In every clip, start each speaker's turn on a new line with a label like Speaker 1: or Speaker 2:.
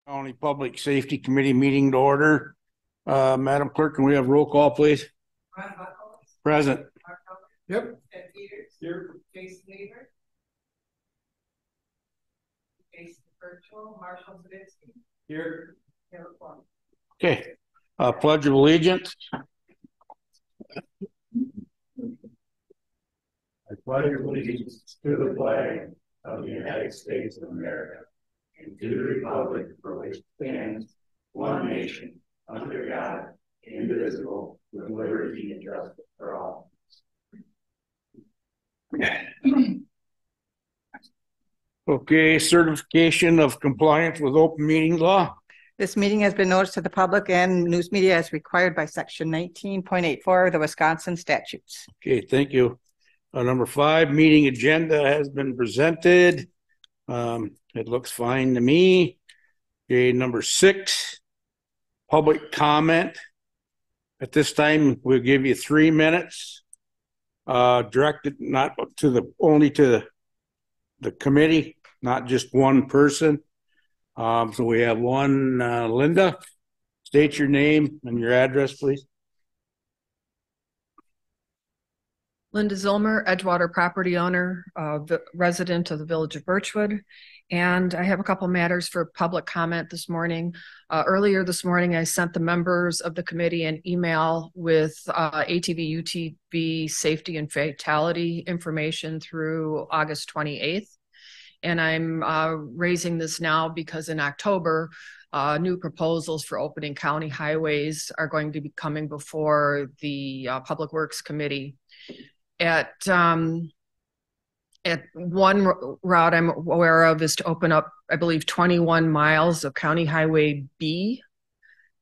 Speaker 1: County Public Safety Committee meeting to order. Madam Clerk, can we have roll call, please? Present.
Speaker 2: Yep.
Speaker 3: Ted Peters.
Speaker 2: Here.
Speaker 3: Jason Weaver. Jason Virtual. Marshall Zavitsky.
Speaker 2: Here.
Speaker 3: Caleb Plum.
Speaker 1: Okay. Pledge of Allegiance.
Speaker 4: I pledge allegiance to the flag of the United States of America and to the republic for which it stands, one nation, under God, indivisible, with liberty and justice for all.
Speaker 1: Okay, certification of compliance with open meeting law.
Speaker 5: This meeting has been noticed to the public and news media as required by section 19.84 of the Wisconsin statutes.
Speaker 1: Okay, thank you. Number 5, meeting agenda has been presented. It looks fine to me. Okay, number 6, public comment. At this time, we'll give you 3 minutes. Directed not to only to the committee, not just one person. So we have one, Linda. State your name and your address, please.
Speaker 6: Linda Zilmer, Edgewater property owner, resident of the village of Birchwood. And I have a couple matters for public comment this morning. Earlier this morning, I sent the members of the committee an email with ATV, UTV safety and fatality information through August 28th. And I'm raising this now because in October, new proposals for opening county highways are going to be coming before the Public Works Committee. At one route I'm aware of is to open up, I believe, 21 miles of County Highway B.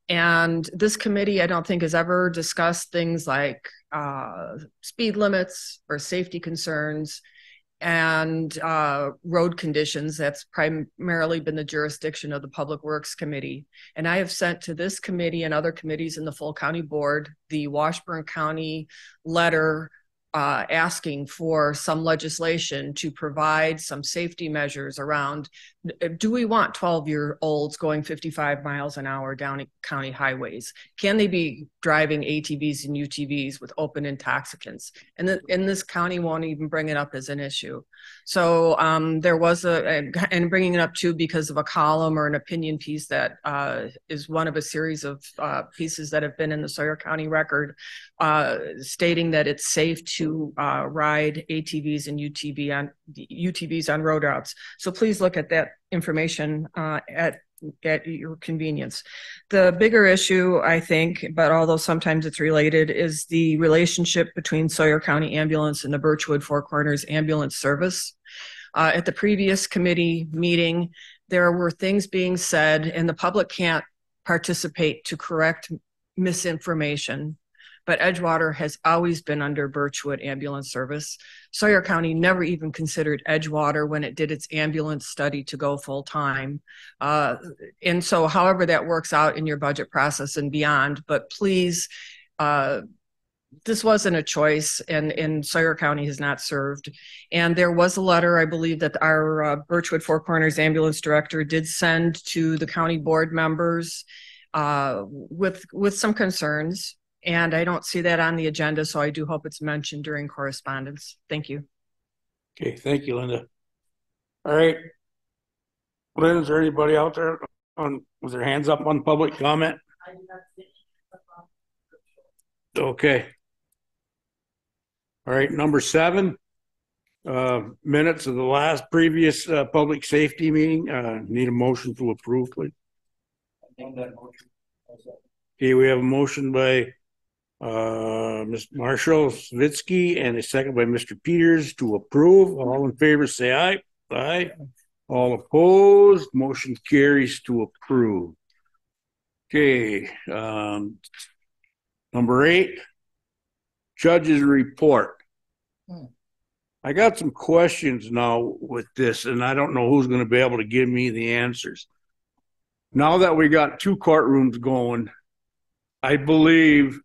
Speaker 6: And this committee, I don't think, has ever discussed things like speed limits or safety concerns and road conditions. That's primarily been the jurisdiction of the Public Works Committee. And I have sent to this committee and other committees in the full county board the Washburn County letter asking for some legislation to provide some safety measures around, do we want 12-year-olds going 55 miles an hour down county highways? Can they be driving ATVs and UTVs with open intoxicants? And this county won't even bring it up as an issue. So there was and bringing it up too because of a column or an opinion piece that is one of a series of pieces that have been in the Sawyer County Record stating that it's safe to ride ATVs and UTVs on road routes. So please look at that information at your convenience. The bigger issue, I think, but although sometimes it's related, is the relationship between Sawyer County Ambulance and the Birchwood Four Corners Ambulance Service. At the previous committee meeting, there were things being said, and the public can't participate to correct misinformation. But Edgewater has always been under Birchwood Ambulance Service. Sawyer County never even considered Edgewater when it did its ambulance study to go full time. And so however that works out in your budget process and beyond, but please, this wasn't a choice and Sawyer County has not served. And there was a letter, I believe, that our Birchwood Four Corners ambulance director did send to the county board members with some concerns. And I don't see that on the agenda, so I do hope it's mentioned during correspondence. Thank you.
Speaker 1: Okay, thank you, Linda. All right. Lynn, is there anybody out there with their hands up on public comment? Okay. All right, number 7, minutes of the last previous public safety meeting. Need a motion to approve, please. Okay, we have a motion by Mr. Marshall Zavitsky and a second by Mr. Peters to approve. All in favor say aye. Aye. All opposed, motion carries to approve. Okay, number 8, judge's report. I got some questions now with this, and I don't know who's going to be able to give me the answers. Now that we got 2 courtrooms going, I believe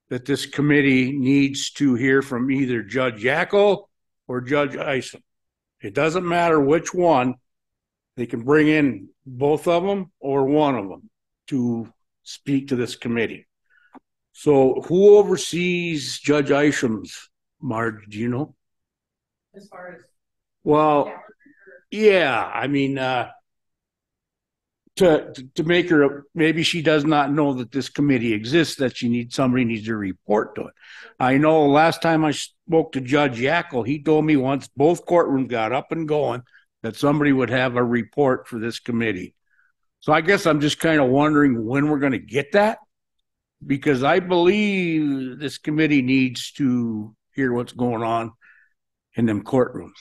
Speaker 1: that this committee needs to hear from either Judge Yackel or Judge Isom. It doesn't matter which one, They can bring in both of them or one of them to speak to this committee. So who oversees Judge Isham's, Marge, do you know?
Speaker 3: As far as.
Speaker 1: Well, yeah, I mean, to make her, maybe she does not know that this committee exists, that somebody needs to report to it. I know last time I spoke to Judge Yackel, he told me once both courtrooms got up and going that somebody would have a report for this committee. So I guess I'm just kind of wondering when we're going to get that, because I believe this committee needs to hear what's going on in them courtrooms.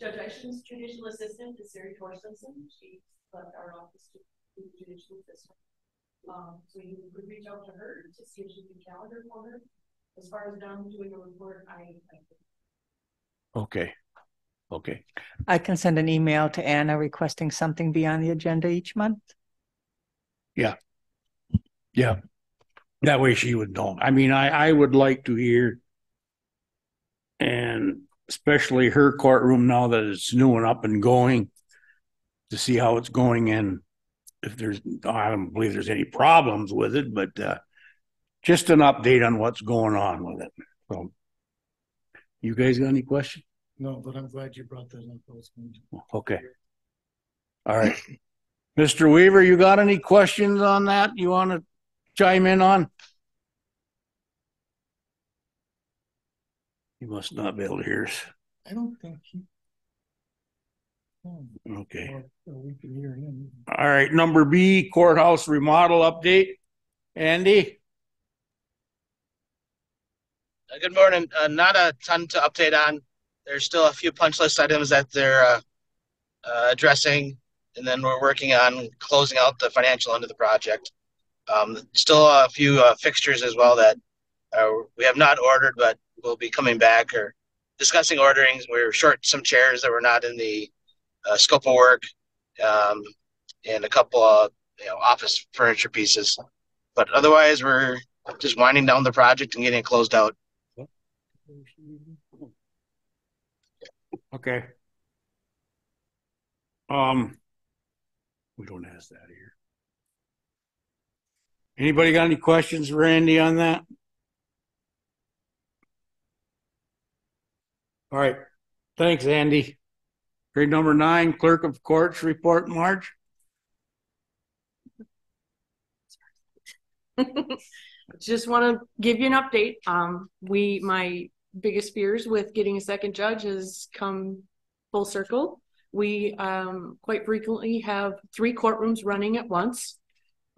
Speaker 2: Judge Isham's judicial assistant is Sari Torstensen. She left our office to do the judicial assistant. So you could reach out to her to see if she can calendar for her. As far as Don doing a report,
Speaker 1: Okay.
Speaker 5: I can send an email to Anna requesting something be on the agenda each month.
Speaker 1: Yeah. That way she would know. I mean, I would like to hear, and especially her courtroom now that it's new and up and going, to see how it's going, and if there's, I don't believe there's any problems with it, but just an update on what's going on with it. So, you guys got any questions?
Speaker 7: No, but I'm glad you brought that up.
Speaker 1: Okay. All right. Mr. Weaver, you got any questions on that you want to chime in on? You must not be able to hear us.
Speaker 7: I don't think he.
Speaker 1: Okay.
Speaker 7: Or we can hear him.
Speaker 1: All right. Number B, courthouse remodel update. Andy?
Speaker 8: Good morning. Not a ton to update on. There's still a few punch list items that they're addressing, and then we're working on closing out the financial end of the project. Still a few fixtures as well that we have not ordered, but will be coming back or discussing ordering. We're short some chairs that were not in the scope of work, and a couple of office furniture pieces. But otherwise, we're just winding down the project and getting it closed out.
Speaker 1: Okay. We don't ask that here. Anybody got any questions for Andy on that? All right. Thanks, Andy. Grade number 9, Clerk of Courts report, Marge.
Speaker 2: just want to give you an update. My biggest fears with getting a second judge has come full circle. We quite frequently have 3 courtrooms running at once.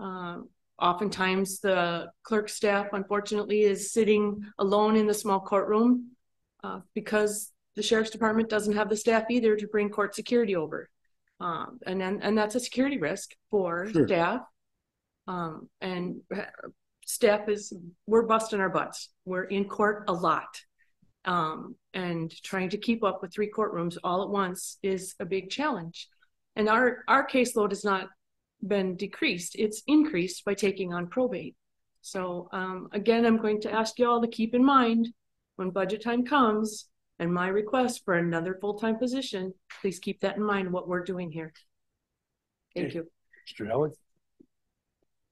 Speaker 2: Oftentimes the clerk staff, unfortunately, is sitting alone in the small courtroom because the sheriff's department doesn't have the staff either to bring court security over. And that's a security risk for staff. And staff we're busting our butts. We're in court a lot. And trying to keep up with 3 courtrooms all at once is a big challenge. And our caseload has not been decreased. It's increased by taking on probate. So again, I'm going to ask you all to keep in mind when budget time comes and my request for another full-time position, please keep that in mind, what we're doing here. Thank you.
Speaker 1: Mr. Howard?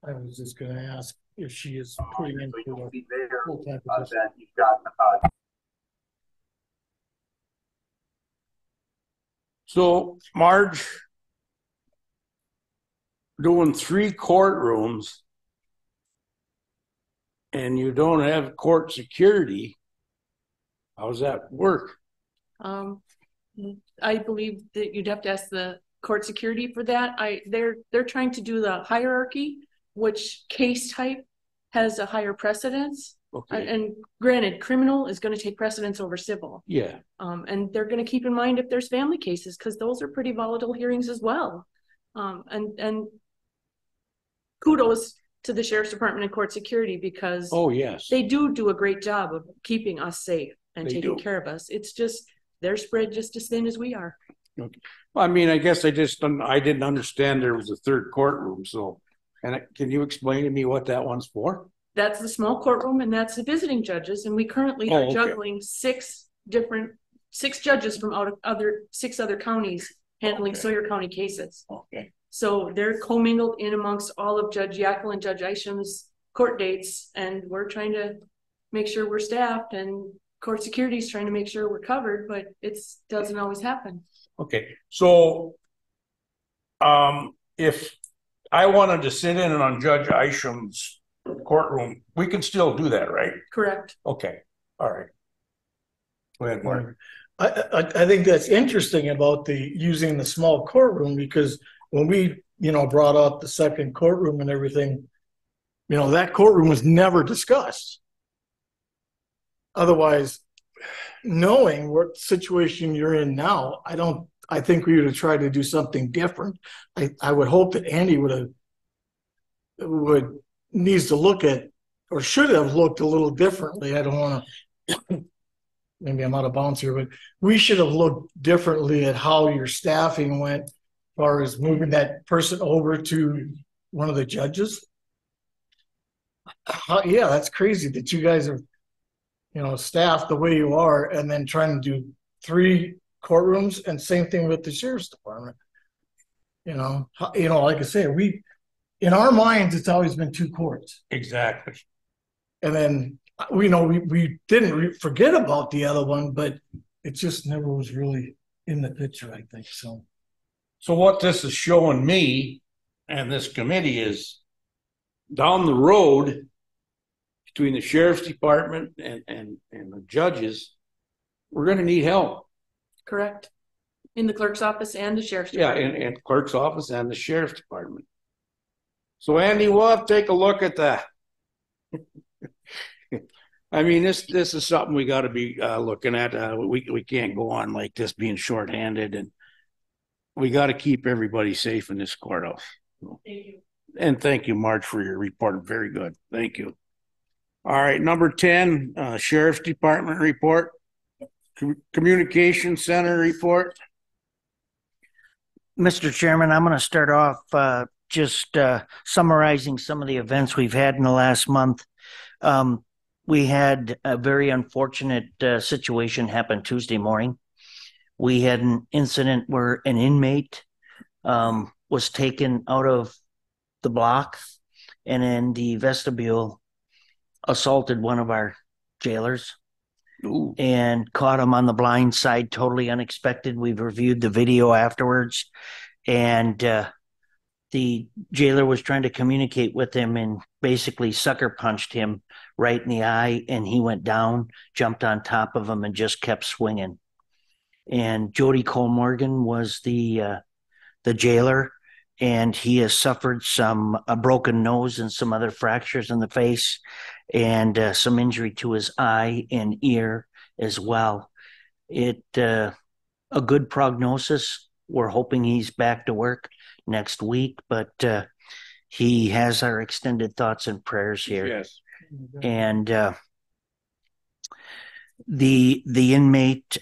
Speaker 7: I was just going to ask if she is putting in for a full-time position.
Speaker 1: So, Marge, doing 3 courtrooms and you don't have court security, how does that work?
Speaker 2: I believe that you'd have to ask the court security for that. They're trying to do the hierarchy, which case type has a higher precedence.
Speaker 1: Okay.
Speaker 2: And granted, criminal is going to take precedence over civil.
Speaker 1: Yeah.
Speaker 2: And they're going to keep in mind if there's family cases, because those are pretty volatile hearings as well. And kudos to the sheriff's department and court security, because
Speaker 1: oh yes,
Speaker 2: they do a great job of keeping us safe and taking care of us. It's just they're spread just as thin as we are.
Speaker 1: Okay. Well, I mean, I guess I didn't understand there was a 3rd courtroom. So, can you explain to me what that one's for?
Speaker 2: That's the small courtroom, and that's the visiting judges. And we currently are juggling 6 judges from 6 other counties handling
Speaker 1: Okay.
Speaker 2: Sawyer County cases.
Speaker 1: Okay.
Speaker 2: So they're commingled in amongst all of Judge Yackel and Judge Isham's court dates, and we're trying to make sure we're staffed, and court security is trying to make sure we're covered, but it's doesn't always happen.
Speaker 1: Okay, so if I wanted to sit in on Judge Isham's courtroom, we can still do that, right?
Speaker 2: Correct.
Speaker 1: Okay, all right. Go ahead, Mark.
Speaker 7: I think that's interesting about using the small courtroom, because when we, brought out the second courtroom and everything, that courtroom was never discussed. Otherwise, knowing what situation you're in now, I think we would have tried to do something different. I would hope that Andy needs to look at, or should have looked a little differently. I don't want to, maybe I'm out of bounds here, but we should have looked differently at how your staffing went as far as moving that person over to one of the judges. Yeah, that's crazy that you guys are, staffed the way you are, and then trying to do 3 courtrooms, and same thing with the sheriff's department. Like I say, in our minds, it's always been 2 courts.
Speaker 1: Exactly.
Speaker 7: And then we didn't forget about the other one, but it just never was really in the picture, I think. So
Speaker 1: what this is showing me and this committee is down the road between the sheriff's department and the judges, we're going to need help.
Speaker 2: Correct. In the clerk's office and the sheriff's
Speaker 1: Yeah,
Speaker 2: department.
Speaker 1: and clerk's office and the sheriff's department. So Andy, we'll have to take a look at that. I mean, this is something we got to be looking at. We can't go on like this, being shorthanded, and we got to keep everybody safe in this courthouse.
Speaker 2: Thank you.
Speaker 1: And thank you, Marge, for your report. Very good. Thank you. All right, number 10, Sheriff's Department report. Communication Center report.
Speaker 9: Mr. Chairman, I'm going to start off just summarizing some of the events we've had in the last month. We had a very unfortunate situation happen Tuesday morning. We had an incident where an inmate was taken out of the block and in the vestibule assaulted one of our jailers.
Speaker 1: Ooh.
Speaker 9: And caught him on the blind side, totally unexpected. We've reviewed the video afterwards, and the jailer was trying to communicate with him and basically sucker punched him right in the eye, and he went down, jumped on top of him, and just kept swinging. And Jody Cole Morgan was the jailer, and he has suffered a broken nose and some other fractures in the face, and some injury to his eye and ear as well. A good prognosis. We're hoping he's back to work next week, but he has our extended thoughts and prayers here.
Speaker 1: Yes.
Speaker 9: And the inmate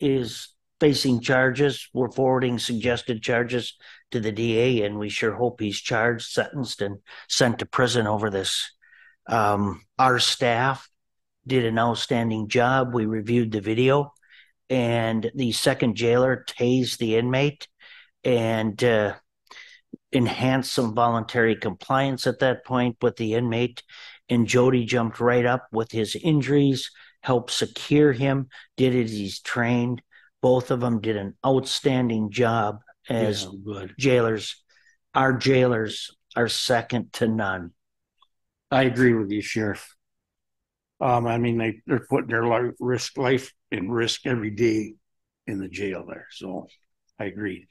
Speaker 9: is facing charges. We're forwarding suggested charges to the DA, and we sure hope he's charged, sentenced, and sent to prison over this. Our staff did an outstanding job. We reviewed the video, and the second jailer tased the inmate and enhanced some voluntary compliance at that point with the inmate. And Jody jumped right up with his injuries, helped secure him, did as he's trained. Both of them did an outstanding job as jailers. Our jailers are second to none.
Speaker 1: I agree with you, Sheriff. I mean, they're putting their life in risk every day in the jail there. So I agree.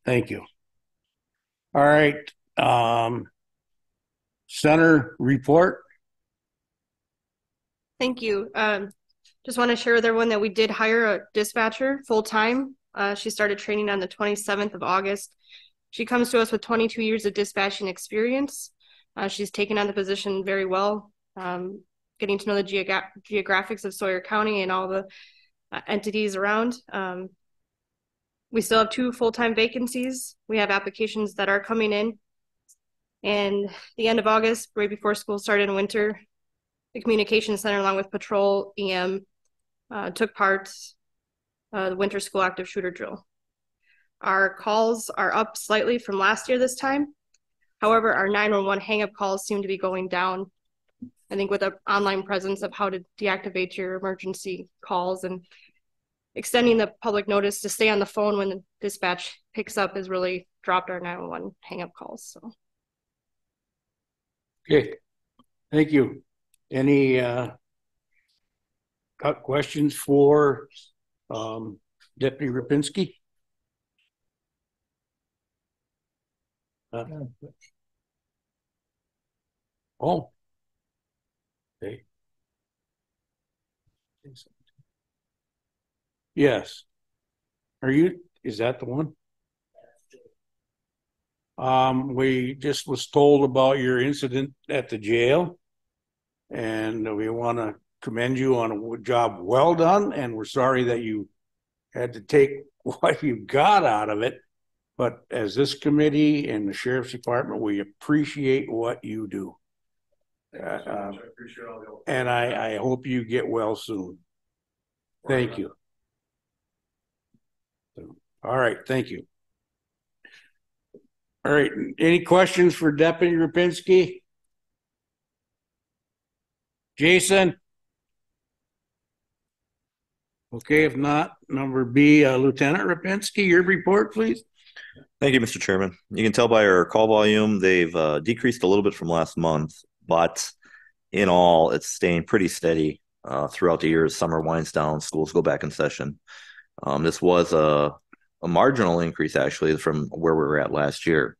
Speaker 1: Thank you. All right. Center report.
Speaker 10: Thank you. Just want to share with everyone that we did hire a dispatcher full-time. She started training on the 27th of August. She comes to us with 22 years of dispatching experience. She's taken on the position very well, getting to know the geographics of Sawyer County and all the entities around. We still have 2 full-time vacancies. We have applications that are coming in. And the end of August, right before school started in winter, the Communication Center, along with Patrol EM, took part the winter school active shooter drill. Our calls are up slightly from last year this time. However, our 911 hang-up calls seem to be going down. I think with the online presence of how to deactivate your emergency calls and extending the public notice to stay on the phone when the dispatch picks up has really dropped our 911 hang-up calls. So.
Speaker 1: Okay, thank you. Any questions for Deputy Rapinski? Oh. Okay. Yes. Is that the one? We just was told about your incident at the jail, and we want to commend you on a job well done, and we're sorry that you had to take what you got out of it. But as this committee and the Sheriff's Department, we appreciate what you do. And I hope you get well soon. Thank you. All right, thank you. All right, any questions for Deputy Rapinski? Jason? Okay, if not, number B, Lieutenant Rapinski, your report, please.
Speaker 11: Thank you, Mr. Chairman. You can tell by our call volume, they've decreased a little bit from last month, but in all, it's staying pretty steady throughout the year as summer winds down, schools go back in session. This was a marginal increase, actually, from where we were at last year.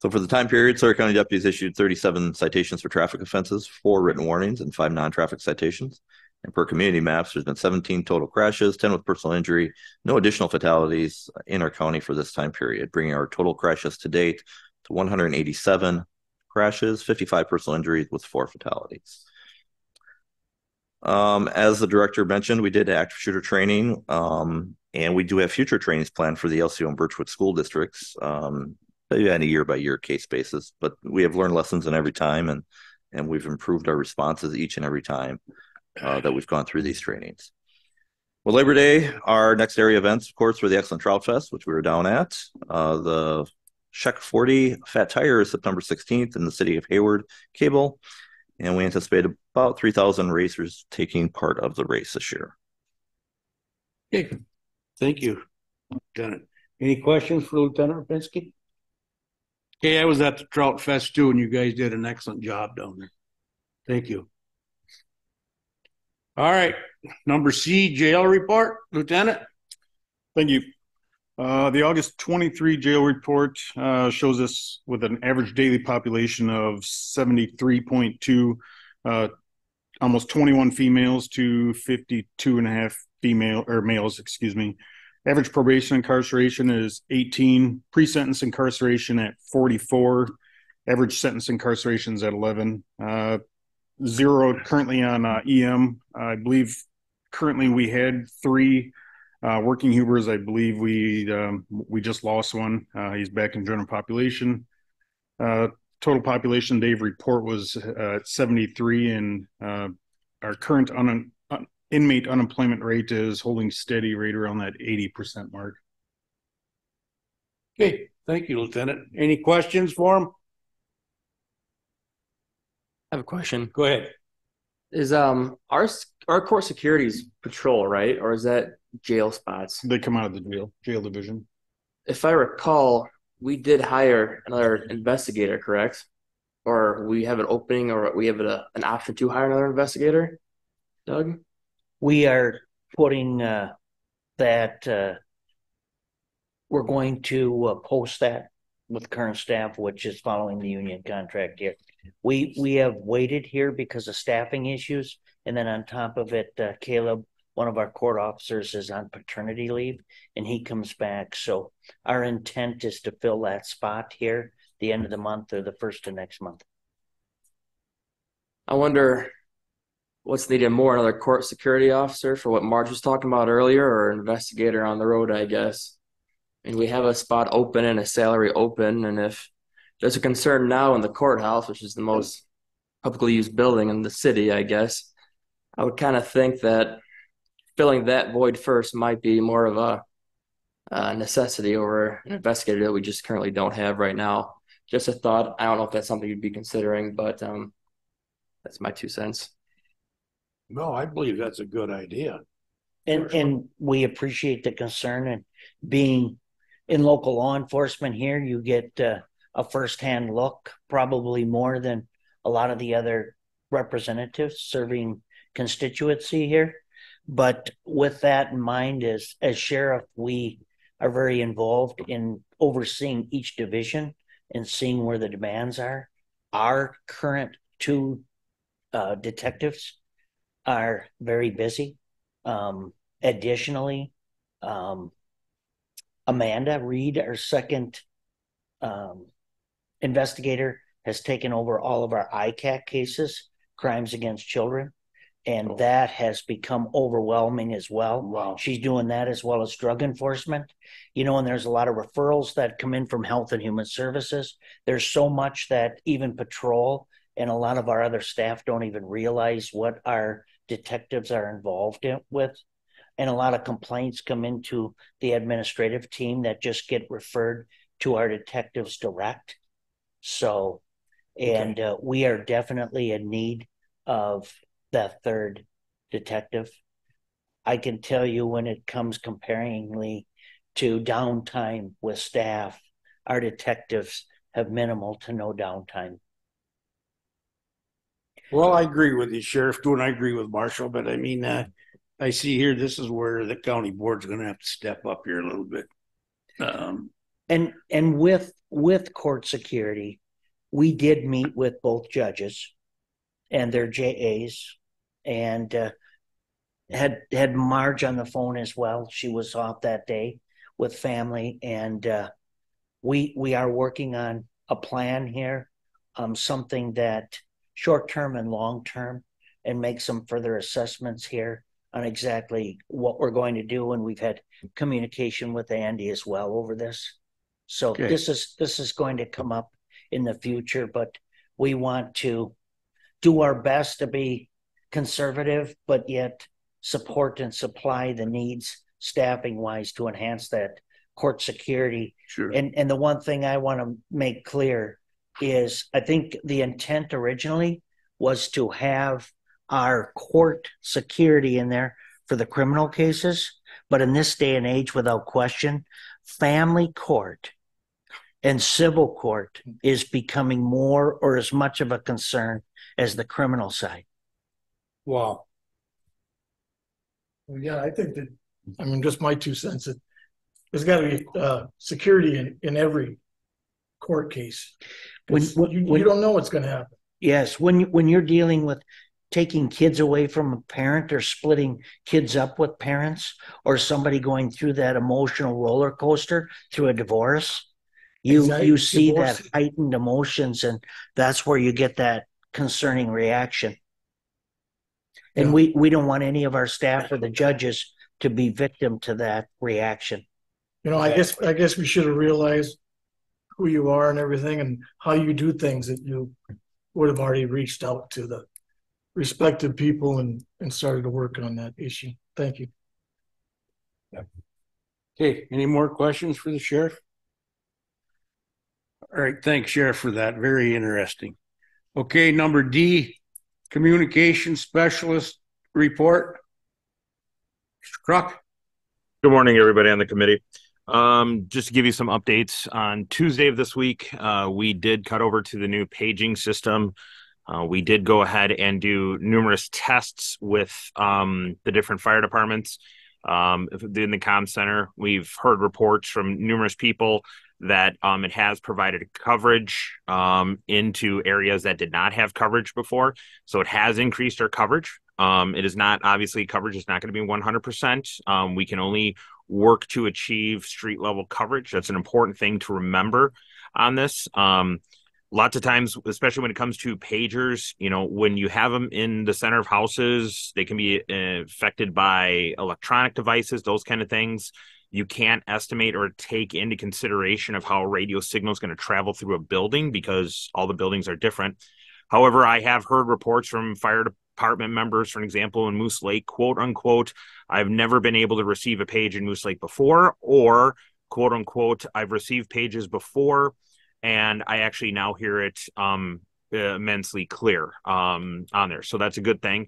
Speaker 11: So for the time period, Sawyer County deputies issued 37 citations for traffic offenses, 4 written warnings, and 5 non-traffic citations. And per community maps, there's been 17 total crashes, 10 with personal injury, no additional fatalities in our county for this time period, bringing our total crashes to date to 187 crashes, 55 personal injuries with 4 fatalities. As the director mentioned, we did active shooter training, and we do have future trainings planned for the LCO and Birchwood school districts, on a year-by-year case basis. But we have learned lessons in every time, and we've improved our responses each and every time that we've gone through these trainings. Well, Labor Day, our next area events, of course, were the Excellent Trout Fest, which we were down at. The Check 40 Fat Tire is September 16th in the city of Hayward Cable. And we anticipate about 3,000 racers taking part of the race this year.
Speaker 1: Okay, thank you, Lieutenant. Any questions for Lieutenant Rapinski? Okay, I was at the Trout Fest too, and you guys did an excellent job down there. Thank you. All right, number C, jail report, Lieutenant.
Speaker 12: Thank you. The August 23 jail report shows us with an average daily population of 73.2, almost 21 females to 52.5 males, excuse me. Average probation incarceration is 18, pre-sentence incarceration at 44, average sentence incarceration is at 11. 0 currently on EM. I believe currently we had 3 working Hubers. I believe we just lost one. He's back in general population. Total population Dave report was 73, and our current inmate unemployment rate is holding steady right around that 80% mark.
Speaker 1: Okay, thank you, Lieutenant. Any questions for him?
Speaker 13: I have a question.
Speaker 1: Go ahead.
Speaker 13: Is our court securities patrol, right? Or is that jail spots?
Speaker 12: They come out of the jail division.
Speaker 13: If I recall, we did hire another investigator, correct? Or we have an opening, or we have an option to hire another investigator, Doug?
Speaker 9: We are putting that we're going to post that with current staff, which is following the union contract here. We have waited here because of staffing issues, and then on top of it, Caleb, one of our court officers, is on paternity leave, and he comes back. So our intent is to fill that spot here the end of the month or the first of next month.
Speaker 13: I wonder what's needed more, another court security officer for what Marge was talking about earlier, or an investigator on the road, I guess. And we have a spot open and a salary open, and if there's a concern now in the courthouse, which is the most publicly used building in the city, I guess, I would kind of think that filling that void first might be more of a necessity over an investigator that we just currently don't have right now. Just a thought. I don't know if that's something you'd be considering, but that's my 2 cents.
Speaker 1: No, I believe that's a good idea.
Speaker 9: And we appreciate the concern, and being in local law enforcement here, you get a firsthand look, probably more than a lot of the other representatives serving constituency here. But with that in mind, as sheriff, we are very involved in overseeing each division and seeing where the demands are. Our current 2 detectives are very busy. Additionally, Amanda Reed, our second investigator, has taken over all of our ICAC cases, crimes against children, and that has become overwhelming as well.
Speaker 1: Wow.
Speaker 9: She's doing that as well as drug enforcement. And there's a lot of referrals that come in from Health and Human Services. There's so much that even patrol and a lot of our other staff don't even realize what our detectives are involved with. And a lot of complaints come into the administrative team that just get referred to our detectives direct. So, and we are definitely in need of that 3rd detective. I can tell you, when it comes comparingly to downtime with staff, our detectives have minimal to no downtime.
Speaker 1: Well, I agree with you, Sheriff, and I agree with Marshall, but I mean, I see here, this is where the county board's going to have to step up here a little bit.
Speaker 9: And with court security, we did meet with both judges and their JAs, and had Marge on the phone as well. She was off that day with family, and we are working on a plan here, something that short-term and long-term, and make some further assessments here on exactly what we're going to do. And we've had communication with Andy as well over this. So this is going to come up in the future, but we want to do our best to be conservative, but yet support and supply the needs staffing wise to enhance that court security.
Speaker 1: Sure.
Speaker 9: And the one thing I want to make clear is, I think the intent originally was to have our court security in there for the criminal cases. But in this day and age, without question, family court and civil court is becoming more or as much of a concern as the criminal side.
Speaker 1: Wow.
Speaker 7: Well, yeah, I think that, just my 2 cents, there's got to be security in every court case. You don't know what's going to happen.
Speaker 9: Yes, when you're dealing with taking kids away from a parent, or splitting kids up with parents, or somebody going through that emotional roller coaster through a divorce, you see that heightened emotions, and that's where you get that concerning reaction. And we don't want any of our staff or the judges to be victim to that reaction.
Speaker 7: I guess we should have realized who you are and everything, and how you do things, that you would have already reached out to the respective people and started to work on that issue. Thank you.
Speaker 1: Okay, any more questions for the sheriff? All right, thanks, Sheriff, for that. Very interesting. Okay, number D, communication specialist report. Mr. Kruk.
Speaker 14: Good morning, everybody on the committee. Just to give you some updates, on Tuesday of this week, we did cut over to the new paging system. We did go ahead and do numerous tests with the different fire departments in the comm center. We've heard reports from numerous people that it has provided coverage into areas that did not have coverage before. So it has increased our coverage. It is not, obviously, coverage is not going to be 100%. We can only work to achieve street level coverage. That's an important thing to remember on this. Lots of times, especially when it comes to pagers, when you have them in the center of houses, they can be affected by electronic devices, those kind of things. You can't estimate or take into consideration of how a radio signal is going to travel through a building, because all the buildings are different. However, I have heard reports from fire department members, for example, in Moose Lake, quote unquote, I've never been able to receive a page in Moose Lake before, or quote unquote, I've received pages before and I actually now hear it immensely clear on there. So that's a good thing.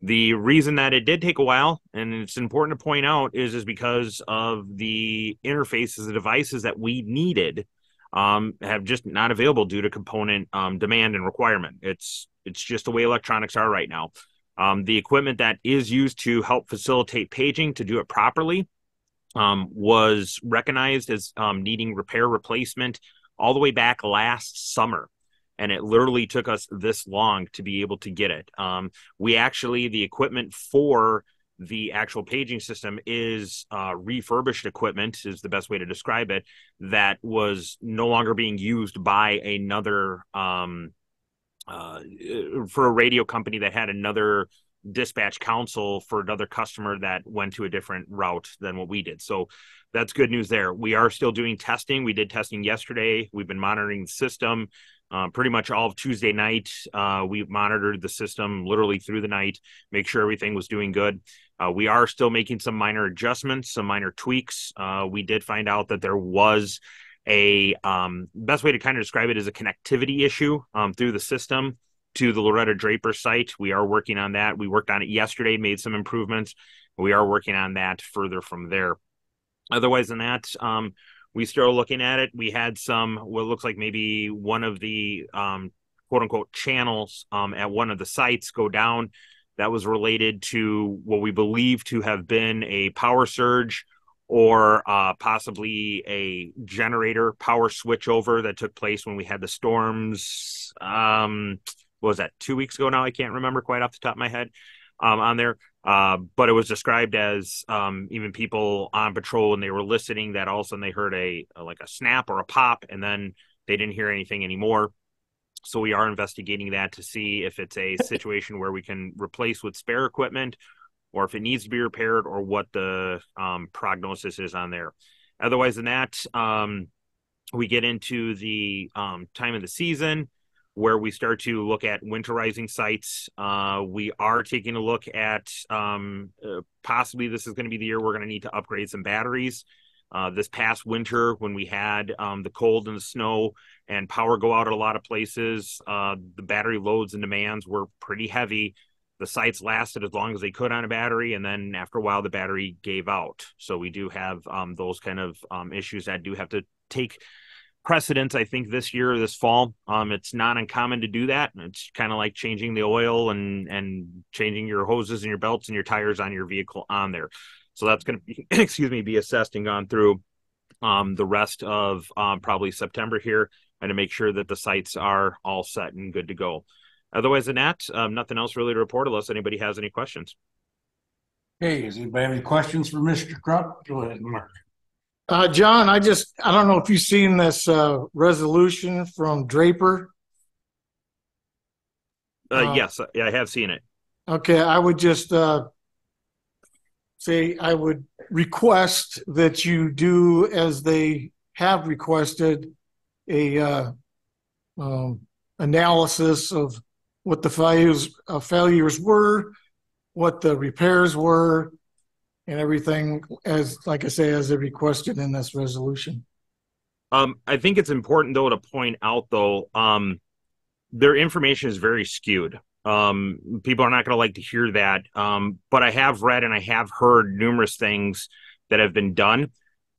Speaker 14: The reason that it did take a while, and it's important to point out, is because of the interfaces, the devices that we needed have just not available due to component demand and requirement. It's just the way electronics are right now. The equipment that is used to help facilitate paging to do it properly was recognized as needing repair replacement all the way back last summer. And it literally took us this long to be able to get it. We actually, the equipment for the actual paging system is refurbished equipment, is the best way to describe it, that was no longer being used by another, for a radio company that had another dispatch council for another customer that went to a different route than what we did. So that's good news there. We are still doing testing. We did testing yesterday. We've been monitoring the system. Pretty much all of Tuesday night, we monitored the system literally through the night, make sure everything was doing good. We are still making some minor adjustments, some minor tweaks. We did find out that there was a best way to kind of describe it is a connectivity issue through the system to the Loretta Draper site. We are working on that. We worked on it yesterday, made some improvements. We are working on that further from there. Otherwise than that, we still looking at it. We had some, what looks like maybe one of the quote unquote channels at one of the sites go down. That was related to what we believe to have been a power surge or possibly a generator power switchover that took place when we had the storms. What was that, 2 weeks ago now? I can't remember quite off the top of my head on there. But it was described as even people on patrol, and they were listening, that all of a sudden they heard like a snap or a pop, and then they didn't hear anything anymore. So we are investigating that to see if it's a situation where we can replace with spare equipment, or if it needs to be repaired, or what the prognosis is on there. Otherwise than that, we get into the time of the season where we start to look at winterizing sites. We are taking a look at possibly this is going to be the year we're going to need to upgrade some batteries. This past winter, when we had the cold and the snow and power go out at a lot of places, the battery loads and demands were pretty heavy. The sites lasted as long as they could on a battery, and then after a while, the battery gave out. So we do have those kind of issues that do have to take precedence, I think, this year, this fall. It's not uncommon to do that. It's kind of like changing the oil and changing your hoses and your belts and your tires on your vehicle on there. So that's going to be, excuse me, be assessed and gone through the rest of probably September here, and to make sure that the sites are all set and good to go. Otherwise than that, nothing else really to report unless anybody has any questions.
Speaker 1: Hey, does anybody have any questions for Mr. Crump? Go ahead, Mark.
Speaker 7: John, I don't know if you've seen this resolution from Draper.
Speaker 14: Yes, I have seen it.
Speaker 7: Okay, I would just say I would request that you do as they have requested a analysis of what the failures were, what the repairs were, and everything, as like I say, as they requested in this resolution.
Speaker 14: I think it's important though to point out though, their information is very skewed. People are not going to like to hear that. But I have read and I have heard numerous things that have been done.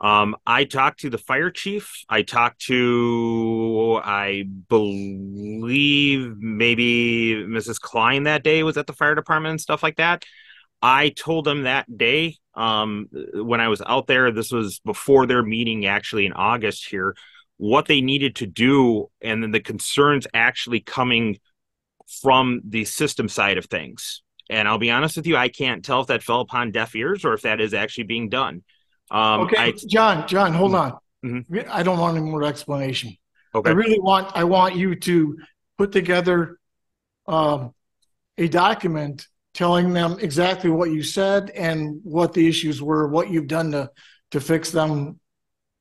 Speaker 14: I talked to the fire chief. I talked to, I believe maybe Mrs. Klein that day was at the fire department and stuff like that. I told them that day when I was out there, this was before their meeting actually in August here, what they needed to do, and then the concerns actually coming from the system side of things. And I'll be honest with you, I can't tell if that fell upon deaf ears or if that is actually being done.
Speaker 7: Okay, John, hold on.
Speaker 14: Mm-hmm.
Speaker 7: I don't want any more explanation.
Speaker 14: Okay.
Speaker 7: I want you to put together a document telling them exactly what you said and what the issues were, what you've done to fix them,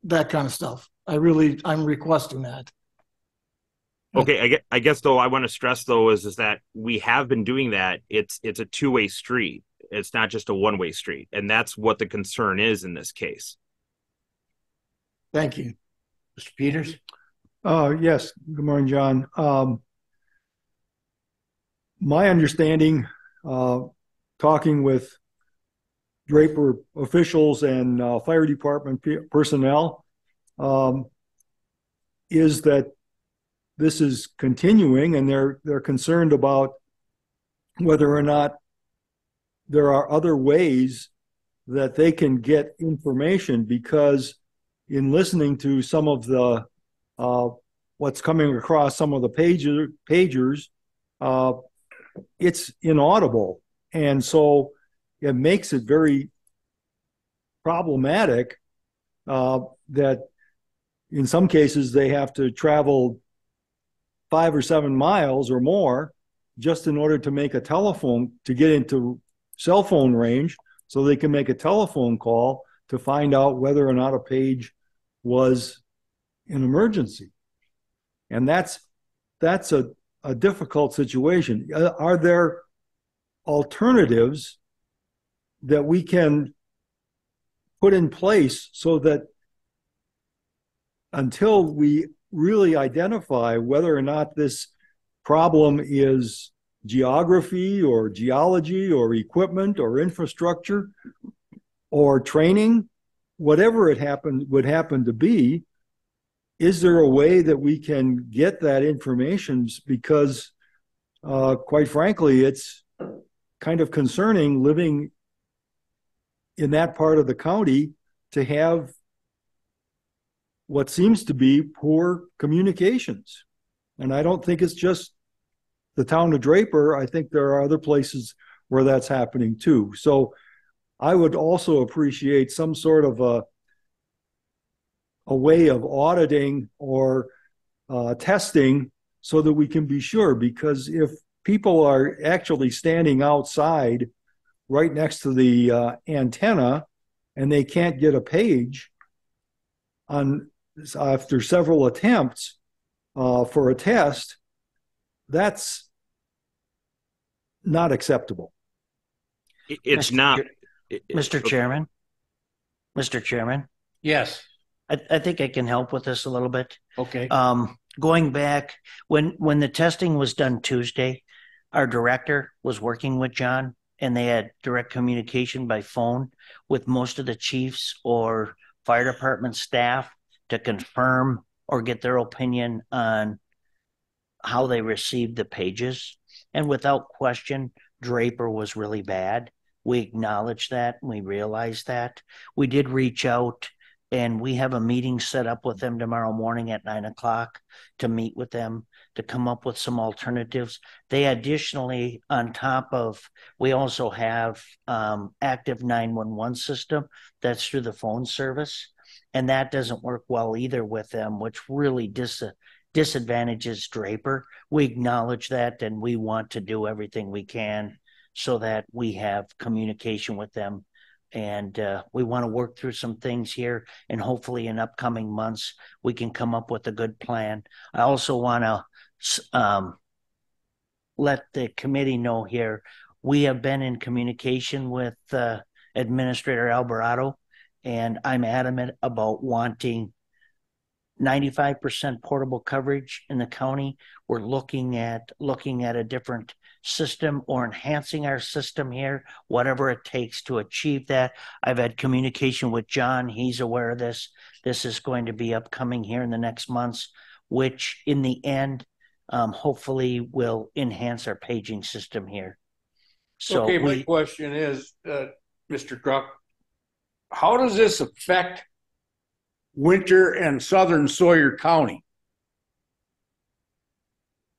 Speaker 7: that kind of stuff. I'm requesting that.
Speaker 14: Okay, I guess though I want to stress though is that we have been doing that. It's a two-way street. It's not just a one-way street, and that's what the concern is in this case.
Speaker 7: Thank you.
Speaker 1: Mr. Peters?
Speaker 15: Yes. Good morning, John. My understanding, talking with Draper officials and fire department personnel, is that this is continuing, and they're concerned about whether or not there are other ways that they can get information, because in listening to some of the what's coming across some of the pagers, it's inaudible, and so it makes it very problematic that in some cases they have to travel 5 or 7 miles or more just in order to make a telephone, to get into cell phone range, so they can make a telephone call to find out whether or not a page was an emergency. And that's a difficult situation. Are there alternatives that we can put in place so that until we really identify whether or not this problem is geography or geology or equipment or infrastructure or training, whatever would happen to be, is there a way that we can get that information? Because quite frankly, it's kind of concerning living in that part of the county to have what seems to be poor communications. And I don't think it's just the town of Draper. I think there are other places where that's happening too. So I would also appreciate some sort of a way of auditing or testing so that we can be sure, because if people are actually standing outside right next to the antenna and they can't get a page on after several attempts for a test, that's not acceptable.
Speaker 14: It's not.
Speaker 9: Mr. Chairman. Mr. Chairman.
Speaker 1: Yes.
Speaker 9: I think I can help with this a little bit.
Speaker 1: Okay.
Speaker 9: Going back when the testing was done Tuesday, our director was working with John, and they had direct communication by phone with most of the chiefs or fire department staff to confirm or get their opinion on how they received the pages. And without question, Draper was really bad. We acknowledge that. We realize that. We did reach out, and we have a meeting set up with them tomorrow morning at 9:00 to meet with them to come up with some alternatives. They additionally, on top of, we also have active 911 system that's through the phone service, and that doesn't work well either with them, which really disadvantages Draper. We acknowledge that, and we want to do everything we can so that we have communication with them. And we want to work through some things here, and hopefully in upcoming months, we can come up with a good plan. I also want to let the committee know here, we have been in communication with Administrator Alvarado, and I'm adamant about wanting 95% portable coverage in the county. We're looking at a different system or enhancing our system here, whatever it takes to achieve that. I've had communication with John. He's aware of this. This is going to be upcoming here in the next months, which in the end, hopefully will enhance our paging system here. So
Speaker 1: okay, my question is, Mr. Truck, how does this affect Winter and Southern Sawyer County?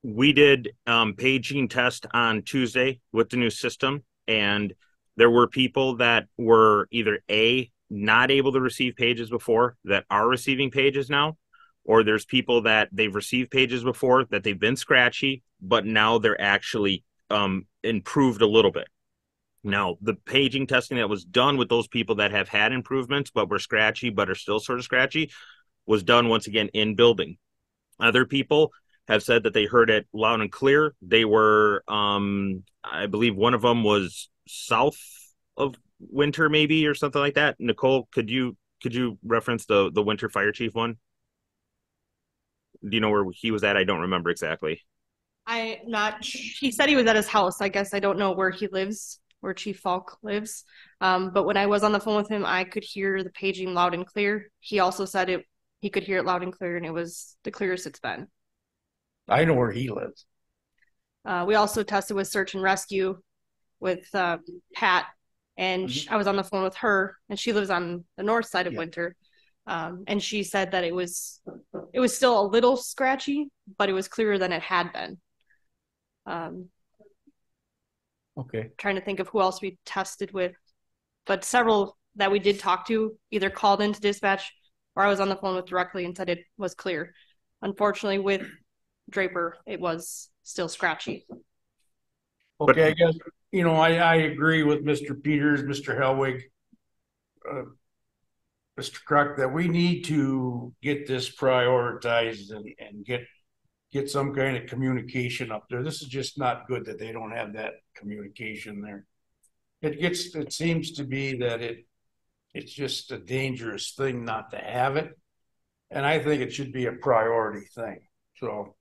Speaker 14: We did paging test on Tuesday with the new system, and there were people that were either not able to receive pages before that are receiving pages now, or there's people that they've received pages before that they've been scratchy, but now they're actually improved a little bit. Now, the paging testing that was done with those people that have had improvements but were scratchy but are still sort of scratchy was done once again in building. Other people have said that they heard it loud and clear. They were, I believe one of them was south of Winter, maybe, or something like that. Nicole, could you reference the Winter fire chief one? Do you know where he was at? I don't remember exactly.
Speaker 10: He said he was at his house. I guess I don't know where he lives, where Chief Falk lives. But when I was on the phone with him, I could hear the paging loud and clear. He also said he could hear it loud and clear, and it was the clearest it's been.
Speaker 1: I know where he lives.
Speaker 10: We also tested with search and rescue with Pat, and I was on the phone with her, and she lives on the north side of Winter. And she said that it was still a little scratchy, but it was clearer than it had been.
Speaker 1: Okay.
Speaker 10: Trying to think of who else we tested with, but several that we did talk to either called into dispatch or I was on the phone with directly and said it was clear. Unfortunately, with Draper, it was still scratchy.
Speaker 1: Okay, I guess, I agree with Mr. Peters, Mr. Helwig, Mr. Kruk, that we need to get this prioritized and get some kind of communication up there. This is just not good that they don't have that communication there. It seems to be that it's just a dangerous thing not to have it. And I think it should be a priority thing. So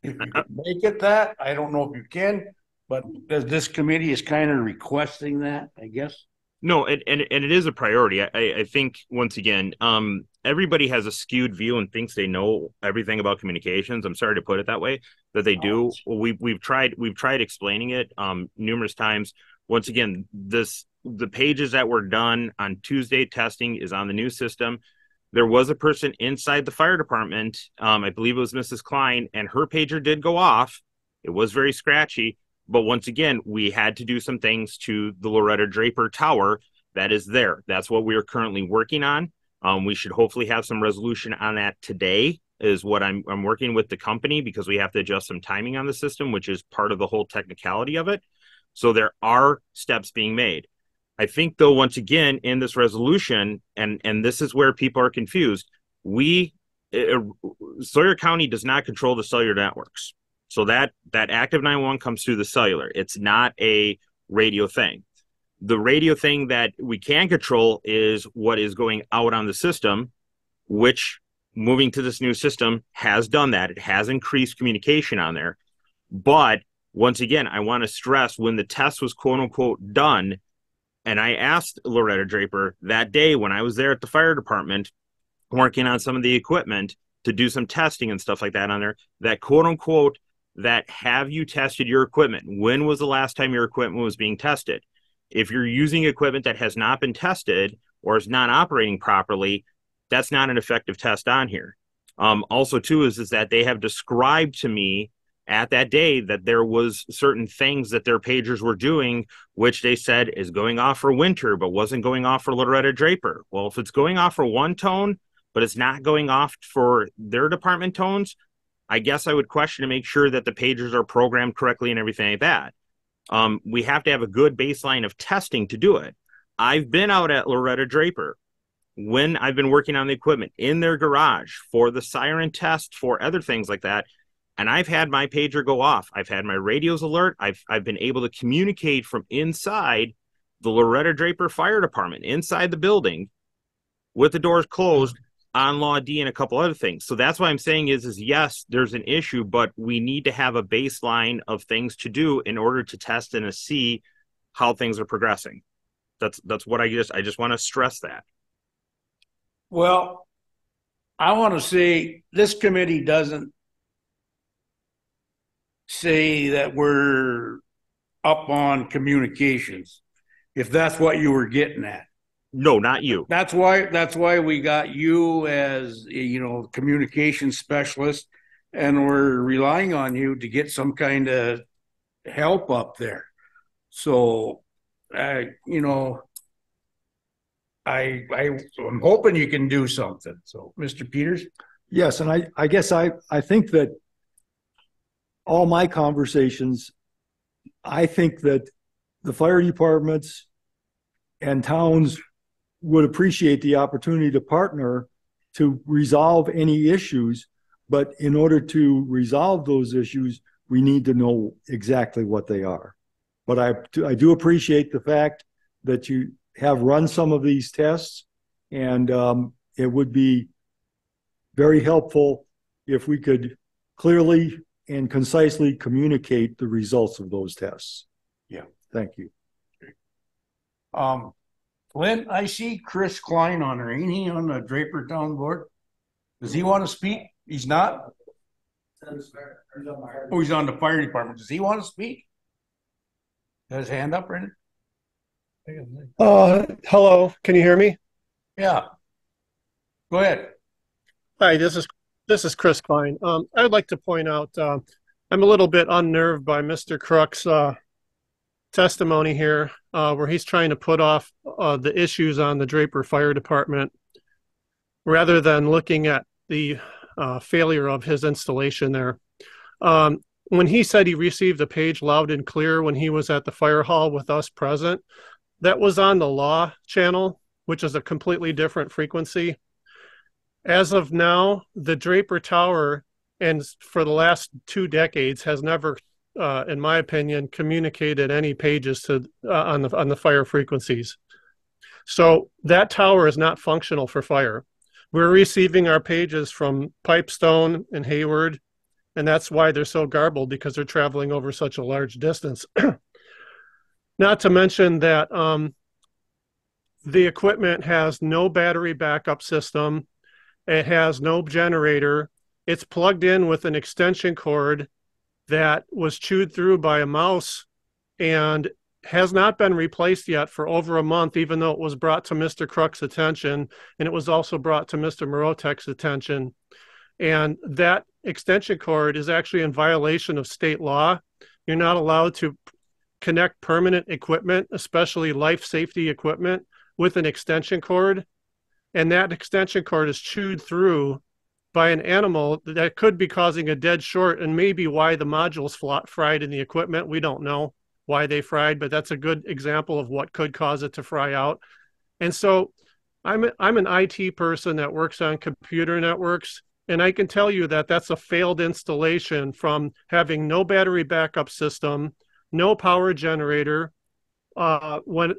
Speaker 1: if you can make it that, I don't know if you can, but this committee is kind of requesting that, I guess.
Speaker 14: No, and it is a priority. I think, once again, everybody has a skewed view and thinks they know everything about communications. I'm sorry to put it that way, that they do. We've tried explaining it numerous times. Once again, the pages that were done on Tuesday testing is on the new system. There was a person inside the fire department, I believe it was Mrs. Klein, and her pager did go off. It was very scratchy. But once again, we had to do some things to the Loretta Draper Tower that is there. That's what we are currently working on. We should hopefully have some resolution on that today, is what I'm working with the company, because we have to adjust some timing on the system, which is part of the whole technicality of it. So there are steps being made. I think, though, once again, in this resolution, and this is where people are confused, Sawyer County does not control the cellular networks. So that active 911 comes through the cellular. It's not a radio thing. The radio thing that we can control is what is going out on the system, which, moving to this new system, has done that. It has increased communication on there. But once again, I want to stress, when the test was quote unquote done, and I asked Loretta Draper that day when I was there at the fire department working on some of the equipment to do some testing and stuff like that on there, that quote unquote, that have you tested your equipment? When was the last time your equipment was being tested? If you're using equipment that has not been tested or is not operating properly, that's not an effective test on here. Also, too, is that they have described to me at that day that there was certain things that their pagers were doing, which they said is going off for Winter, but wasn't going off for Loretta Draper. Well, if it's going off for one tone, but it's not going off for their department tones, I guess I would question to make sure that the pagers are programmed correctly and everything like that. We have to have a good baseline of testing to do it. I've been out at Loretta Draper when I've been working on the equipment in their garage for the siren test, for other things like that. And I've had my pager go off. I've had my radios alert. I've been able to communicate from inside the Loretta Draper Fire Department, inside the building, with the doors closed, on Law D and a couple other things. So that's why I'm saying is yes, there's an issue, but we need to have a baseline of things to do in order to test and to see how things are progressing. That's what I just want to stress that.
Speaker 1: Well, I want to say this committee doesn't say that we're up on communications, if that's what you were getting at.
Speaker 14: No, not you.
Speaker 1: That's why we got you as, communication specialist, and we're relying on you to get some kind of help up there. So, I'm hoping you can do something. So, Mr. Peters?
Speaker 15: Yes, and I guess I think that all my conversations, I think that the fire departments and towns would appreciate the opportunity to partner to resolve any issues, But in order to resolve those issues, we need to know exactly what they are. But I do appreciate the fact that you have run some of these tests, and it would be very helpful if we could clearly and concisely communicate the results of those tests.
Speaker 1: Yeah.
Speaker 15: Thank you.
Speaker 1: Clint, I see Chris Klein on there. Ain't he on the Draper Town Board? Does he want to speak? He's not? Oh, he's on the fire department. Does he want to speak? Got his hand up, Brendan?
Speaker 16: Hello, can you hear me?
Speaker 1: Yeah. Go ahead.
Speaker 16: Hi, this is Chris Klein. I would like to point out I'm a little bit unnerved by Mr. Crook's testimony here, where he's trying to put off the issues on the Draper Fire Department rather than looking at the failure of his installation there. When he said he received a page loud and clear when he was at the fire hall with us present, that was on the law channel, which is a completely different frequency. As of now, the Draper Tower, and for the last 2 decades, has never, in my opinion, communicated any pages to on the fire frequencies. So that tower is not functional for fire. We're receiving our pages from Pipestone and Hayward, and that's why they're so garbled, because they're traveling over such a large distance. Not to mention that the equipment has no battery backup system. It has no generator. It's plugged in with an extension cord that was chewed through by a mouse and has not been replaced yet for over a month, even though it was brought to Mr. Crook's attention, and it was also brought to Mr. Morotek's attention. And that extension cord is actually in violation of state law. You're not allowed to connect permanent equipment, especially life safety equipment, with an extension cord. And that extension cord is chewed through by an animal that could be causing a dead short, and maybe why the modules fried in the equipment. We don't know why they fried, but that's a good example of what could cause it to fry out. And so I'm an IT person that works on computer networks, and I can tell you that that's a failed installation from having no battery backup system, no power generator. When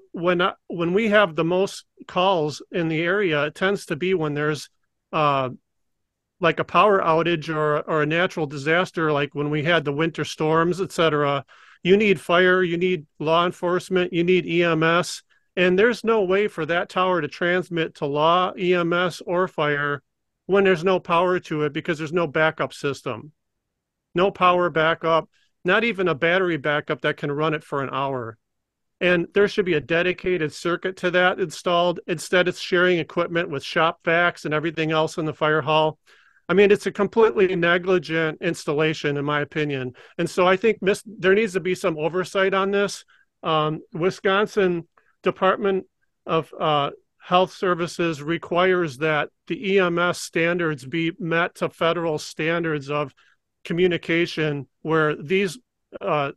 Speaker 16: we have the most calls in the area, it tends to be when there's like a power outage or a natural disaster, like when we had the winter storms, etc. You need fire, you need law enforcement, you need EMS, and there's no way for that tower to transmit to law, EMS, or fire when there's no power to it, because there's no backup system. No power backup, not even a battery backup that can run it for an hour. And there should be a dedicated circuit to that installed. Instead, it's sharing equipment with shop vacs and everything else in the fire hall. I mean, it's a completely negligent installation, in my opinion. And so I think there needs to be some oversight on this. Wisconsin Department of Health Services requires that the EMS standards be met to federal standards of communication, where these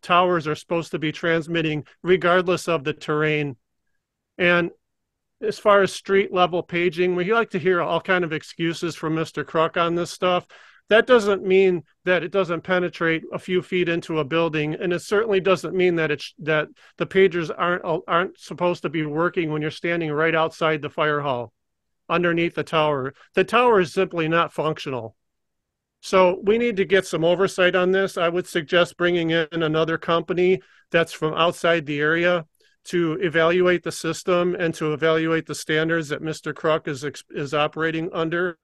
Speaker 16: towers are supposed to be transmitting regardless of the terrain. And as far as street level paging, we like to hear all kind of excuses from Mr. Crook on this stuff. That doesn't mean that it doesn't penetrate a few feet into a building, and it certainly doesn't mean that that the pagers aren't supposed to be working when you're standing right outside the fire hall, underneath the tower. The tower is simply not functional. So we need to get some oversight on this. I would suggest bringing in another company that's from outside the area to evaluate the system and to evaluate the standards that Mr. Crook is operating under,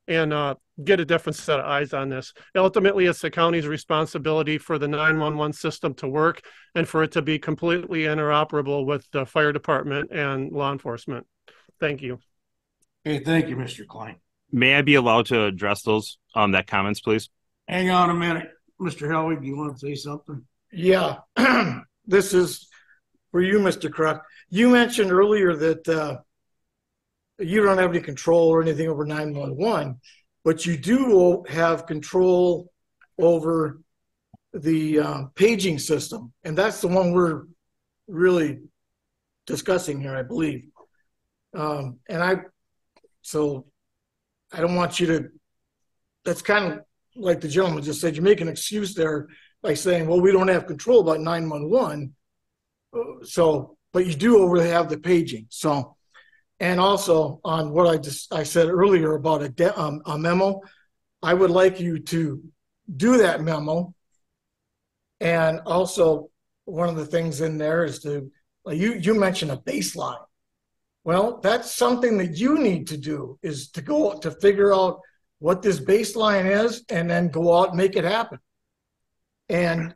Speaker 16: and get a different set of eyes on this. Ultimately, it's the county's responsibility for the 911 system to work and for it to be completely interoperable with the fire department and law enforcement. Thank you.
Speaker 1: Okay, thank you, Mr. Klein.
Speaker 14: May I be allowed to address those that comments, please?
Speaker 1: Hang on a minute. Mr. Helwig, do you want to say something?
Speaker 7: Yeah, this is for you, Mr. Crook. You mentioned earlier that you don't have any control or anything over 911, but you do have control over the paging system, and that's the one we're really discussing here, I believe. So I don't want you to. That's kind of like the gentleman just said, you make an excuse there by saying, well, we don't have control about 911. So, but you do over have the paging. So, and also on what I said earlier about a memo, I would like you to do that memo. And also one of the things in there is you mentioned a baseline. Well, that's something that you need to do, is to go to figure out what this baseline is and then go out and make it happen. And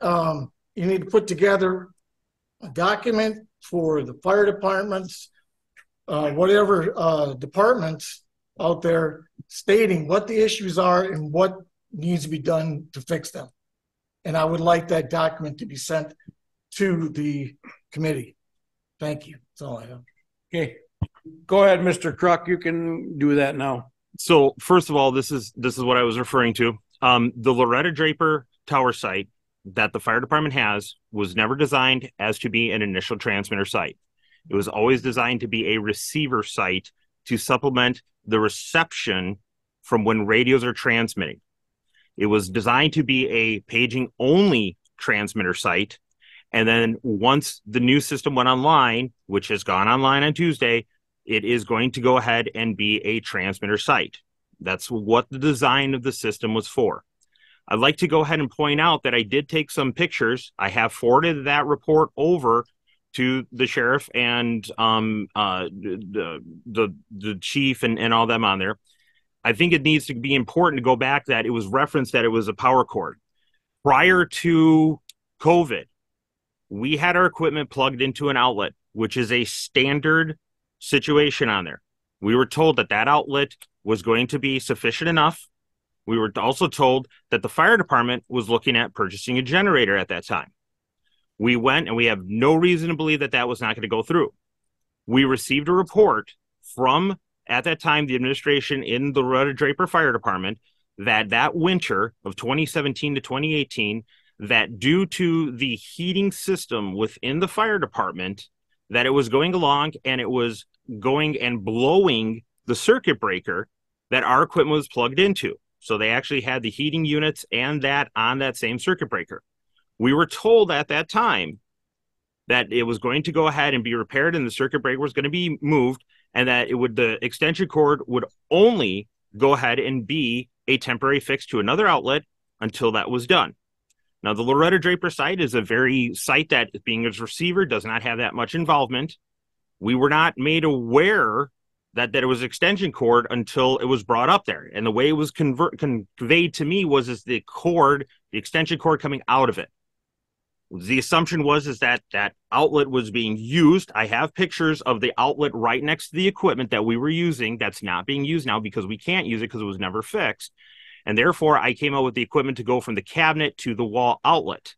Speaker 7: you need to put together a document for the fire departments, whatever departments out there, stating what the issues are and what needs to be done to fix them. And I would like that document to be sent to the committee. Thank you. That's all I have.
Speaker 1: Okay. Go ahead, Mr. Kruk. You can do that now.
Speaker 14: So first of all, this is what I was referring to. The Loretta Draper Tower site that the fire department has was never designed as to be an initial transmitter site. It was always designed to be a receiver site to supplement the reception from when radios are transmitting. It was designed to be a paging only transmitter site. And then once the new system went online, which has gone online on Tuesday, it is going to go ahead and be a transmitter site. That's what the design of the system was for. I'd like to go ahead and point out that I did take some pictures. I have forwarded that report over to the sheriff and the chief and all them on there. I think it needs to be important to go back that it was referenced that it was a power cord. Prior to COVID, we had our equipment plugged into an outlet, which is a standard situation on there. We were told that that outlet was going to be sufficient enough. We were also told that the fire department was looking at purchasing a generator at that time. We went, and we have no reason to believe that that was not going to go through. We received a report from, at that time, the administration in the Loretta Draper Fire Department that winter of 2017 to 2018, that due to the heating system within the fire department, that it was going along and it was going and blowing the circuit breaker that our equipment was plugged into. So they actually had the heating units and that on that same circuit breaker. We were told at that time that it was going to go ahead and be repaired and the circuit breaker was going to be moved, and that the extension cord would only go ahead and be a temporary fix to another outlet until that was done. Now, the Loretta Draper site is a very site that, being as receiver, does not have that much involvement. We were not made aware that it was extension cord until it was brought up there. And the way it was conveyed to me was the extension cord coming out of it. The assumption was that outlet was being used. I have pictures of the outlet right next to the equipment that we were using that's not being used now because we can't use it because it was never fixed. And therefore, I came out with the equipment to go from the cabinet to the wall outlet.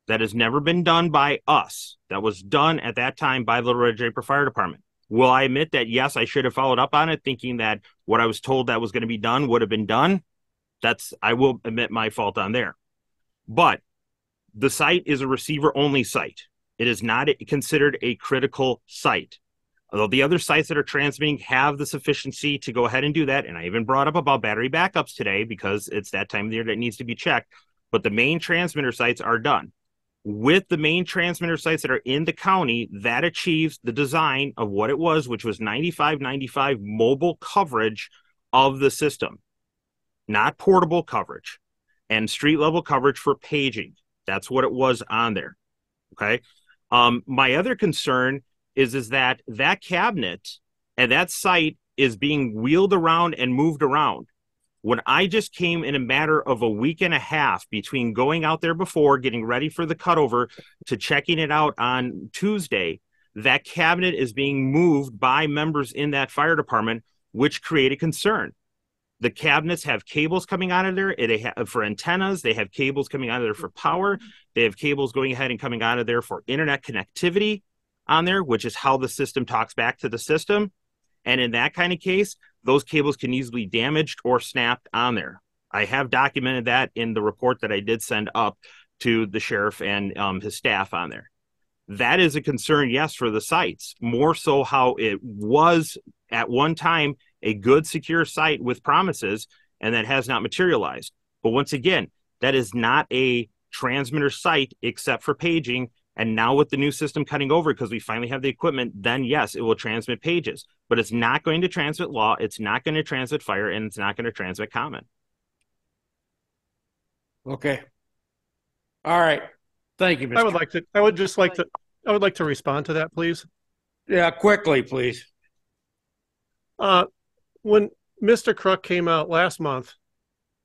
Speaker 14: That has never been done by us. That was done at that time by the Loretta Draper Fire Department. Will I admit that, yes, I should have followed up on it, thinking that what I was told that was going to be done would have been done? I will admit my fault on there. But the site is a receiver-only site. It is not considered a critical site. Although the other sites that are transmitting have the sufficiency to go ahead and do that, and I even brought up about battery backups today because it's that time of the year that needs to be checked, but the main transmitter sites are done. With the main transmitter sites that are in the county, that achieves the design of what it was, which was 95 mobile coverage of the system, not portable coverage, and street level coverage for paging. That's what it was on there. Okay. My other concern is that cabinet and that site is being wheeled around and moved around. When I just came in a matter of a week and a half between going out there before, getting ready for the cutover, to checking it out on Tuesday, that cabinet is being moved by members in that fire department, which created concern. The cabinets have cables coming out of there for antennas. They have cables coming out of there for power. They have cables going ahead and coming out of there for internet connectivity on there, which is how the system talks back to the system. And in that kind of case, those cables can easily be damaged or snapped on there. I have documented that in the report that I did send up to the sheriff and his staff on there. That is a concern, yes, for the sites, more so how it was at one time a good, secure site with promises, and that has not materialized. But once again, that is not a transmitter site except for paging. And now with the new system cutting over, because we finally have the equipment, then yes, it will transmit pages, but it's not going to transmit law. It's not going to transmit fire, and it's not going to transmit comment.
Speaker 1: Okay. All right. Thank you, Mr.
Speaker 16: I would like to respond to that, please.
Speaker 1: Yeah, quickly, please.
Speaker 16: When Mr. Crook came out last month,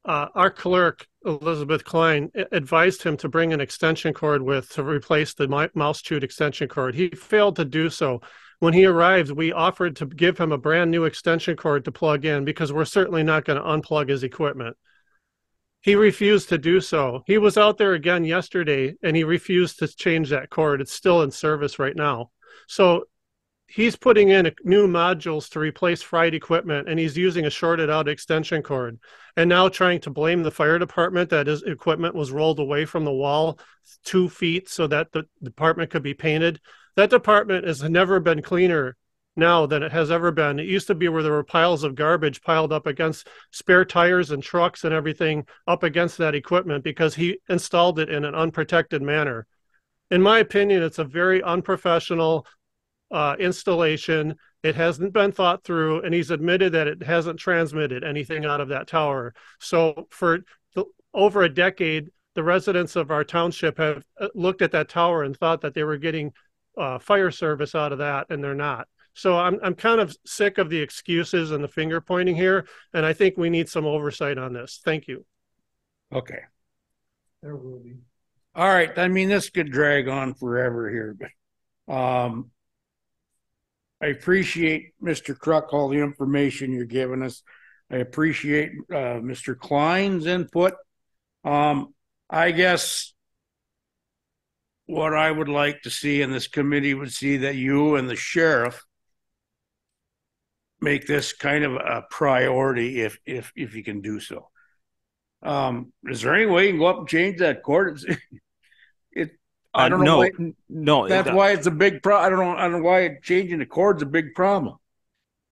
Speaker 16: our clerk, Elizabeth Klein, advised him to bring an extension cord to replace the mouse chewed extension cord. He failed to do so. When he arrived, we offered to give him a brand new extension cord to plug in because we're certainly not going to unplug his equipment. He refused to do so. He was out there again yesterday and he refused to change that cord. It's still in service right now. So he's putting in new modules to replace fried equipment, and he's using a shorted out extension cord, and now trying to blame the fire department that his equipment was rolled away from the wall 2 feet so that the department could be painted. That department has never been cleaner now than it has ever been. It used to be where there were piles of garbage piled up against spare tires and trucks and everything up against that equipment because he installed it in an unprotected manner. In my opinion, it's a very unprofessional installation. It hasn't been thought through, and he's admitted that it hasn't transmitted anything out of that tower. So for over a decade, the residents of our township have looked at that tower and thought that they were getting fire service out of that, and they're not. So I'm kind of sick of the excuses and the finger pointing here, and I think we need some oversight on this. Thank you.
Speaker 1: Okay.
Speaker 7: There will be.
Speaker 1: All right. I mean, this could drag on forever here, but I appreciate, Mr. Crook, all the information you're giving us. I appreciate Mr. Klein's input. I guess what I would like to see in this committee would see that you and the sheriff make this kind of a priority if you can do so. Is there any way you can go up and change that cord? I don't know.
Speaker 14: No.
Speaker 1: That's why it's a big problem. I don't know why changing the cord's a big problem.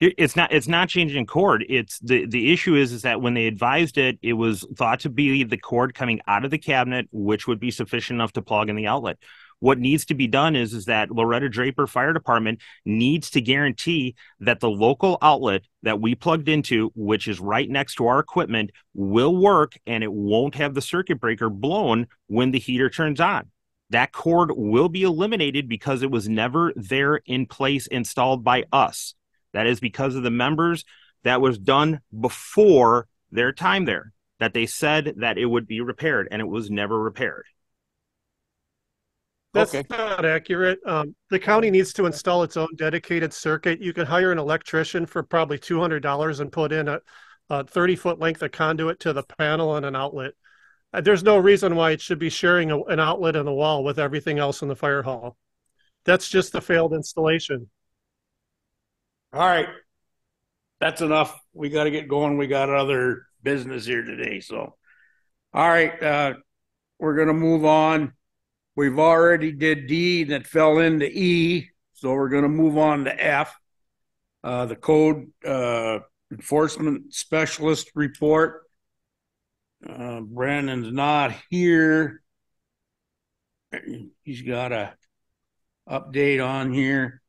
Speaker 14: It's not changing cord. It's the issue is that when they advised it, it was thought to be the cord coming out of the cabinet, which would be sufficient enough to plug in the outlet. What needs to be done is that Loretta Draper Fire Department needs to guarantee that the local outlet that we plugged into, which is right next to our equipment, will work and it won't have the circuit breaker blown when the heater turns on. That cord will be eliminated because it was never there in place installed by us. That is because of the members that was done before their time there, that they said that it would be repaired and it was never repaired.
Speaker 16: That's not accurate. The county needs to install its own dedicated circuit. You could hire an electrician for probably $200 and put in a 30-foot length of conduit to the panel and an outlet. There's no reason why it should be sharing an outlet in the wall with everything else in the fire hall. That's just a failed installation.
Speaker 1: All right. That's enough. We got to get going. We got other business here today. So, all right. We're going to move on. We've already did D that fell into E. So we're going to move on to F. The code enforcement specialist report. Brandon's not here. He's got a update on here.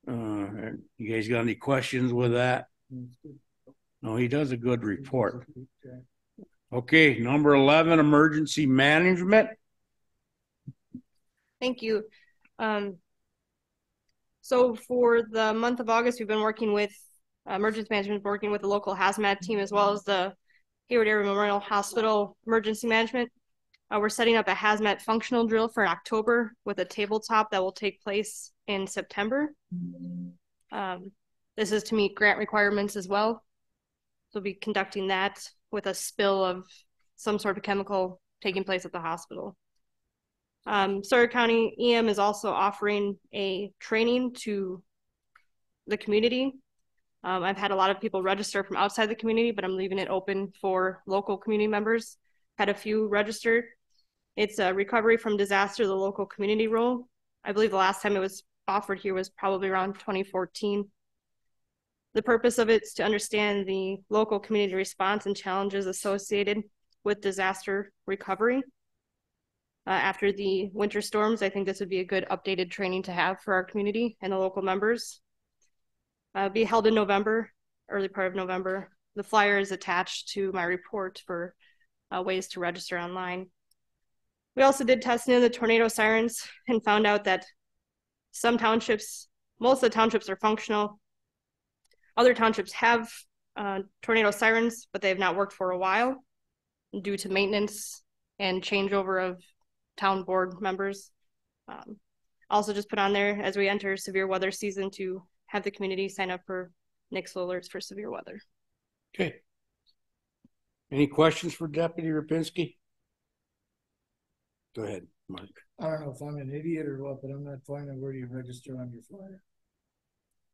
Speaker 1: You guys got any questions with that? No, he does a good report. Okay, number 11, emergency management.
Speaker 10: Thank you. So for the month of August, we've been working with emergency management, working with the local hazmat team, as well as the Hayward Area Memorial Hospital emergency management. We're setting up a hazmat functional drill for October with a tabletop that will take place in September. This is to meet grant requirements as well. So we'll be conducting that with a spill of some sort of chemical taking place at the hospital. Sawyer County EM is also offering a training to the community. I've had a lot of people register from outside the community, but I'm leaving it open for local community members. Had a few registered. It's a recovery from disaster, the local community role. I believe the last time it was offered here was probably around 2014. The purpose of it is to understand the local community response and challenges associated with disaster recovery. After the winter storms, I think this would be a good updated training to have for our community and the local members. Be held in November, early part of November. The flyer is attached to my report for ways to register online. We also did testing of the tornado sirens and found out that some townships, most of the townships are functional. Other townships have tornado sirens, but they have not worked for a while due to maintenance and changeover of town board members. Also just put on there as we enter severe weather season to have the community sign up for NICS alerts for severe weather.
Speaker 1: Okay. Any questions for Deputy Rapinski? Go ahead, Mark.
Speaker 7: I don't know if I'm an idiot or what, but I'm not finding where you register on your flyer.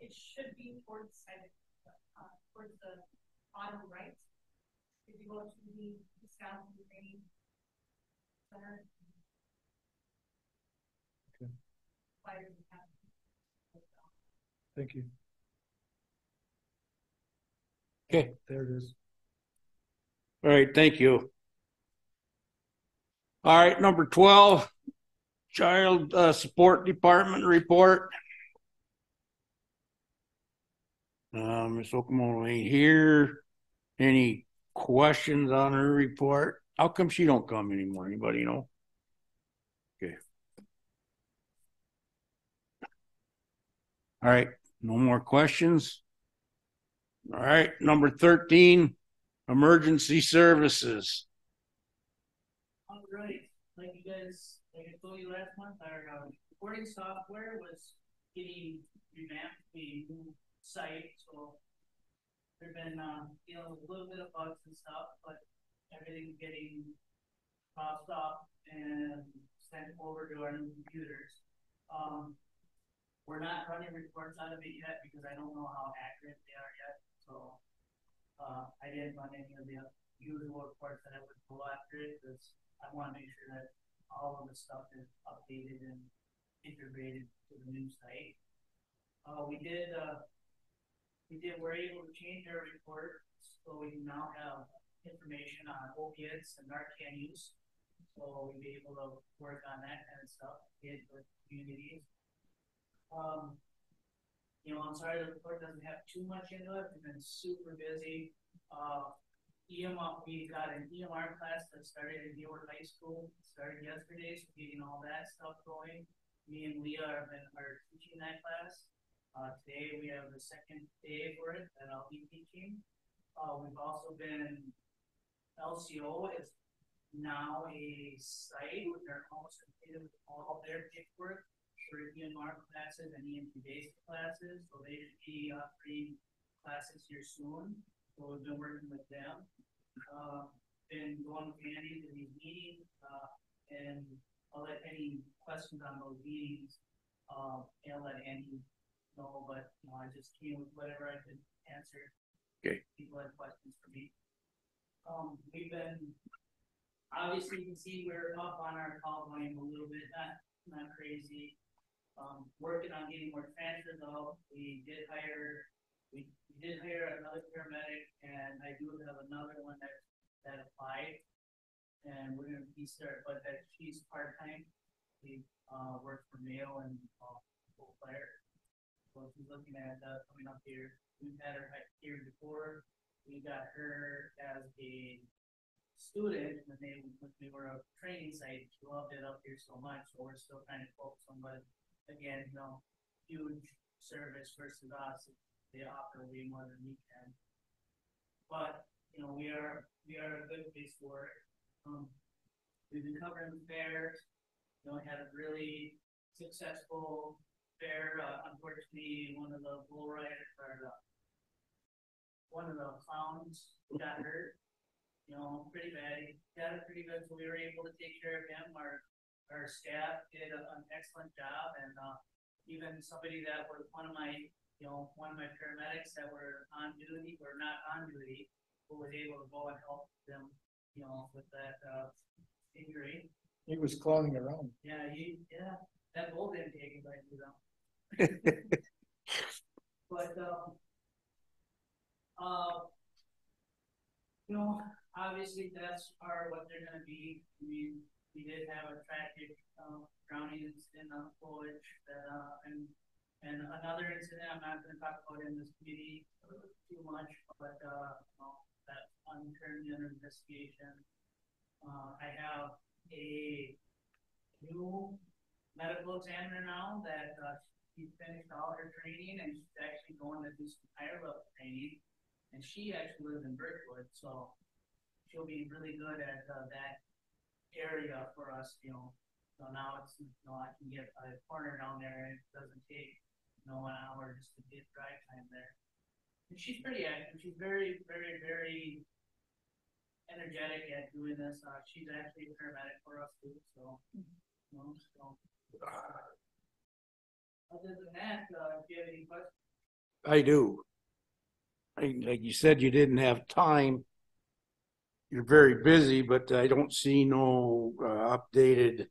Speaker 3: It should be towards the bottom right. If you go to the Wisconsin Training Center.
Speaker 7: Okay. Thank you.
Speaker 1: Okay.
Speaker 7: There it is.
Speaker 1: All right, thank you. All right, number 12, Child Support Department report. Ms. Okamoto ain't here. Any questions on her report? How come she don't come anymore? Anybody know? Okay. All right, no more questions. All right, number 13, emergency services.
Speaker 17: All right, like I told you last month, our recording software was getting revamped. We moved site, so there've been dealing with a little bit of bugs and stuff, but everything's getting crossed off and sent over to our new computers. We're not running reports out of it yet because I don't know how accurate they are yet. So I didn't run any of the usual reports that I would pull after it because I want to make sure that all of the stuff is updated and integrated to the new site. We're able to change our report so we can now have information on opiates and Narcan use. So we'll be able to work on that kind of stuff with communities. I'm sorry the report doesn't have too much into it. We've been super busy. We got an EMR class that started in Hayward High School. Started yesterday, so getting all that stuff going. Me and Leah are teaching that class. Today we have the second day for it that I'll be teaching. We've also been, LCO is now a site. They're almost completed with all their paperwork for EMR classes and EMT based classes. So they should be offering classes here soon. So we've been working with them. Been going with Andy to these meetings, and I'll let any questions on those meetings, I'll let Andy know, but I just came with whatever I could answer.
Speaker 1: Okay.
Speaker 17: People had questions for me. We've been, obviously you can see we're up on our call volume a little bit, not crazy. Working on getting more transfers out. We did hire another paramedic, and I do have another one that applied, and we're gonna but that she's part-time. We work for Mayo and full player. So she's looking at coming up here. We've had her here before. We got her as a student when we were a training site. She loved it up here so much, so we're still trying to focus on, but again, huge service versus us. They offer way more than we can. But we are a good place to work. We've been covering the fairs. Had a really successful fair. Unfortunately, one of the bull riders one of the clowns got hurt. Pretty bad. He got it pretty good, so we were able to take care of him. Our staff did an excellent job, and even somebody that was one of my paramedics that were on duty or not on duty, who was able to go and help them, with that injury.
Speaker 7: He was clowning around.
Speaker 17: Yeah, that bull didn't take it right, But obviously deaths are what they're gonna be. I mean, we did have a tragic, drowning incident on foliage that, and another incident I'm not gonna talk about in this meeting too much, but, that's currently under investigation. I have a new medical examiner now that, she finished all her training and she's actually going to do some higher level training. And she actually lives in Birchwood, so she'll be really good at that area for us, you know. So now it's, you know, I can get a corner down there and it doesn't take, you know, an hour just to get drive time there. And she's pretty active. She's very, very, very energetic at doing this. She's actually a paramedic for us too, so, you know, so. Other than that, do you have any questions?
Speaker 1: I do. Like you said, you didn't have time. You're very busy, but I don't see no updated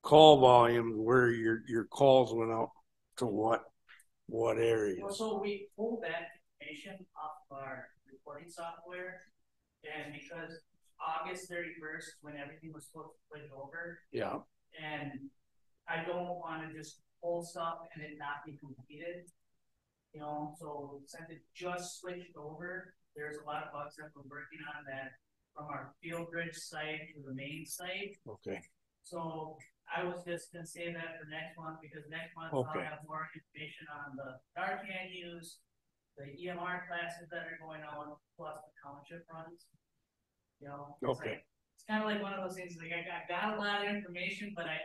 Speaker 1: call volume where your calls went out to what areas.
Speaker 17: Well, so we pulled that information off of our reporting software, and because August 31st, when everything was supposed to switch over.
Speaker 1: Yeah.
Speaker 17: And I don't want to just pull stuff and it not be completed. You know, so since it just switched over, there's a lot of bugs that we're working on that from our Field Bridge site to the main site.
Speaker 1: Okay.
Speaker 17: So I was just gonna say that for next month, because next month
Speaker 1: Okay.
Speaker 17: I'll have more information on the Narcan use, the EMR classes that are going on, plus the township runs. You know,
Speaker 1: Okay.
Speaker 17: It's kind of like one of those things, like I got a lot of information, but I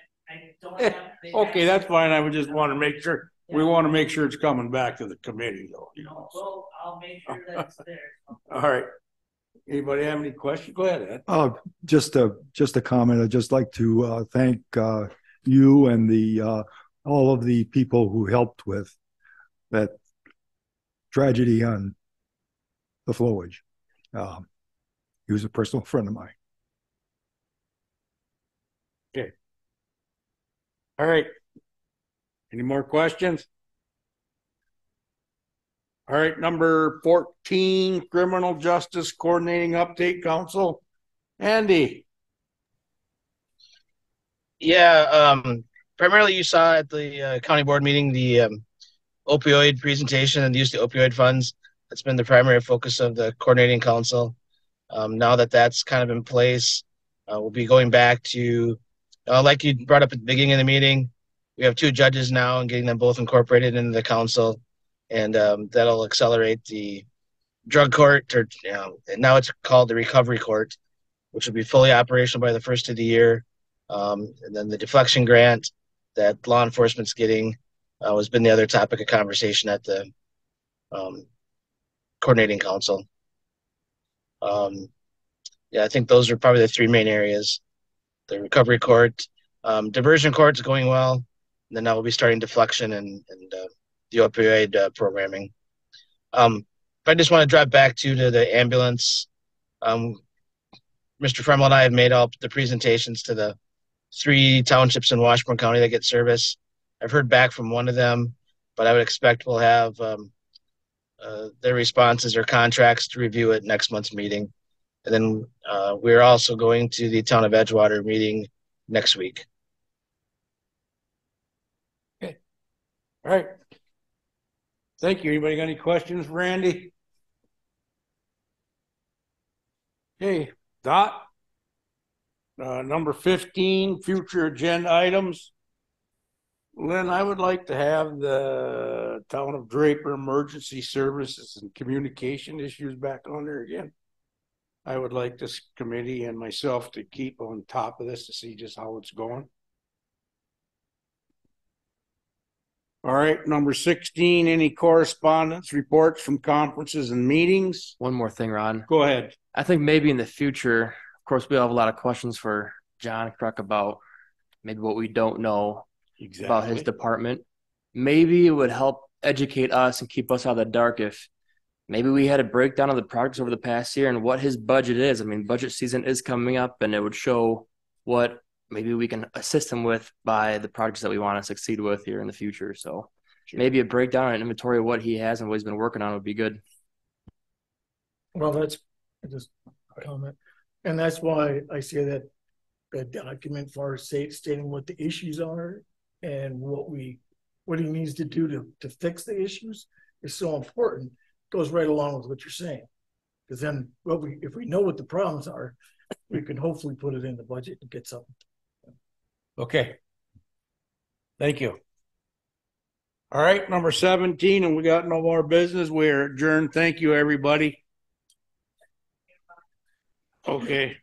Speaker 17: don't have.
Speaker 1: Okay, that's fine. I would just want to make sure, we want to make sure it's coming back to the committee though, you know.
Speaker 17: Well, I'll make sure that it's there.
Speaker 1: All right. Anybody have any questions? Go ahead, Ed.
Speaker 15: Just a comment. I'd just like to thank you and the all of the people who helped with that tragedy on the flowage. He was a personal friend of mine.
Speaker 1: Okay. All right. Any more questions? All right, number 14, Criminal Justice Coordinating Update Council. Andy.
Speaker 8: Yeah, primarily you saw at the county board meeting the opioid presentation and the use of the opioid funds. That's been the primary focus of the coordinating council. Now that that's kind of in place, we'll be going back to, like you brought up at the beginning of the meeting, we have 2 judges now and getting them both incorporated into the council. And that'll accelerate the drug court, or now it's called the recovery court, which will be fully operational by the first of the year. And then the deflection grant that law enforcement's getting has been the other topic of conversation at the coordinating council. Yeah, I think those are probably the 3 main areas. The recovery court, diversion court's going well. And then now we'll be starting deflection and the opioid programming. I just want to drive back to the ambulance. Mr. Fremel and I have made all the presentations to the 3 townships in Washburn County that get service. I've heard back from one of them, but I would expect we'll have their responses or contracts to review at next month's meeting. And then we're also going to the town of Edgewater meeting next week.
Speaker 1: Okay. All right. Thank you. Anybody got any questions for Randy? Okay, Dot. Number 15, future agenda items. Lynn, I would like to have the town of Draper emergency services and communication issues back on there again. I would like this committee and myself to keep on top of this to see just how it's going. All right, number 16, any correspondence, reports from conferences and meetings?
Speaker 13: One more thing, Ron.
Speaker 1: Go ahead.
Speaker 13: I think maybe in the future, of course, we have a lot of questions for John Kruk about maybe what we don't know about his department. Maybe it would help educate us and keep us out of the dark if maybe we had a breakdown of the projects over the past year and what his budget is. I mean, budget season is coming up, and it would show what maybe we can assist him with by the projects that we want to succeed with here in the future. So maybe a breakdown and inventory of what he has and what he's been working on would be good.
Speaker 7: Well, that's just comment. And that's why I say that document for stating what the issues are and what he needs to do to fix the issues is so important. Goes right along with what you're saying. Because then if we know what the problems are, we can hopefully put it in the budget and get something.
Speaker 1: Okay. Thank you. All right, number 17, and we got no more business. We're adjourned. Thank you, everybody. Okay.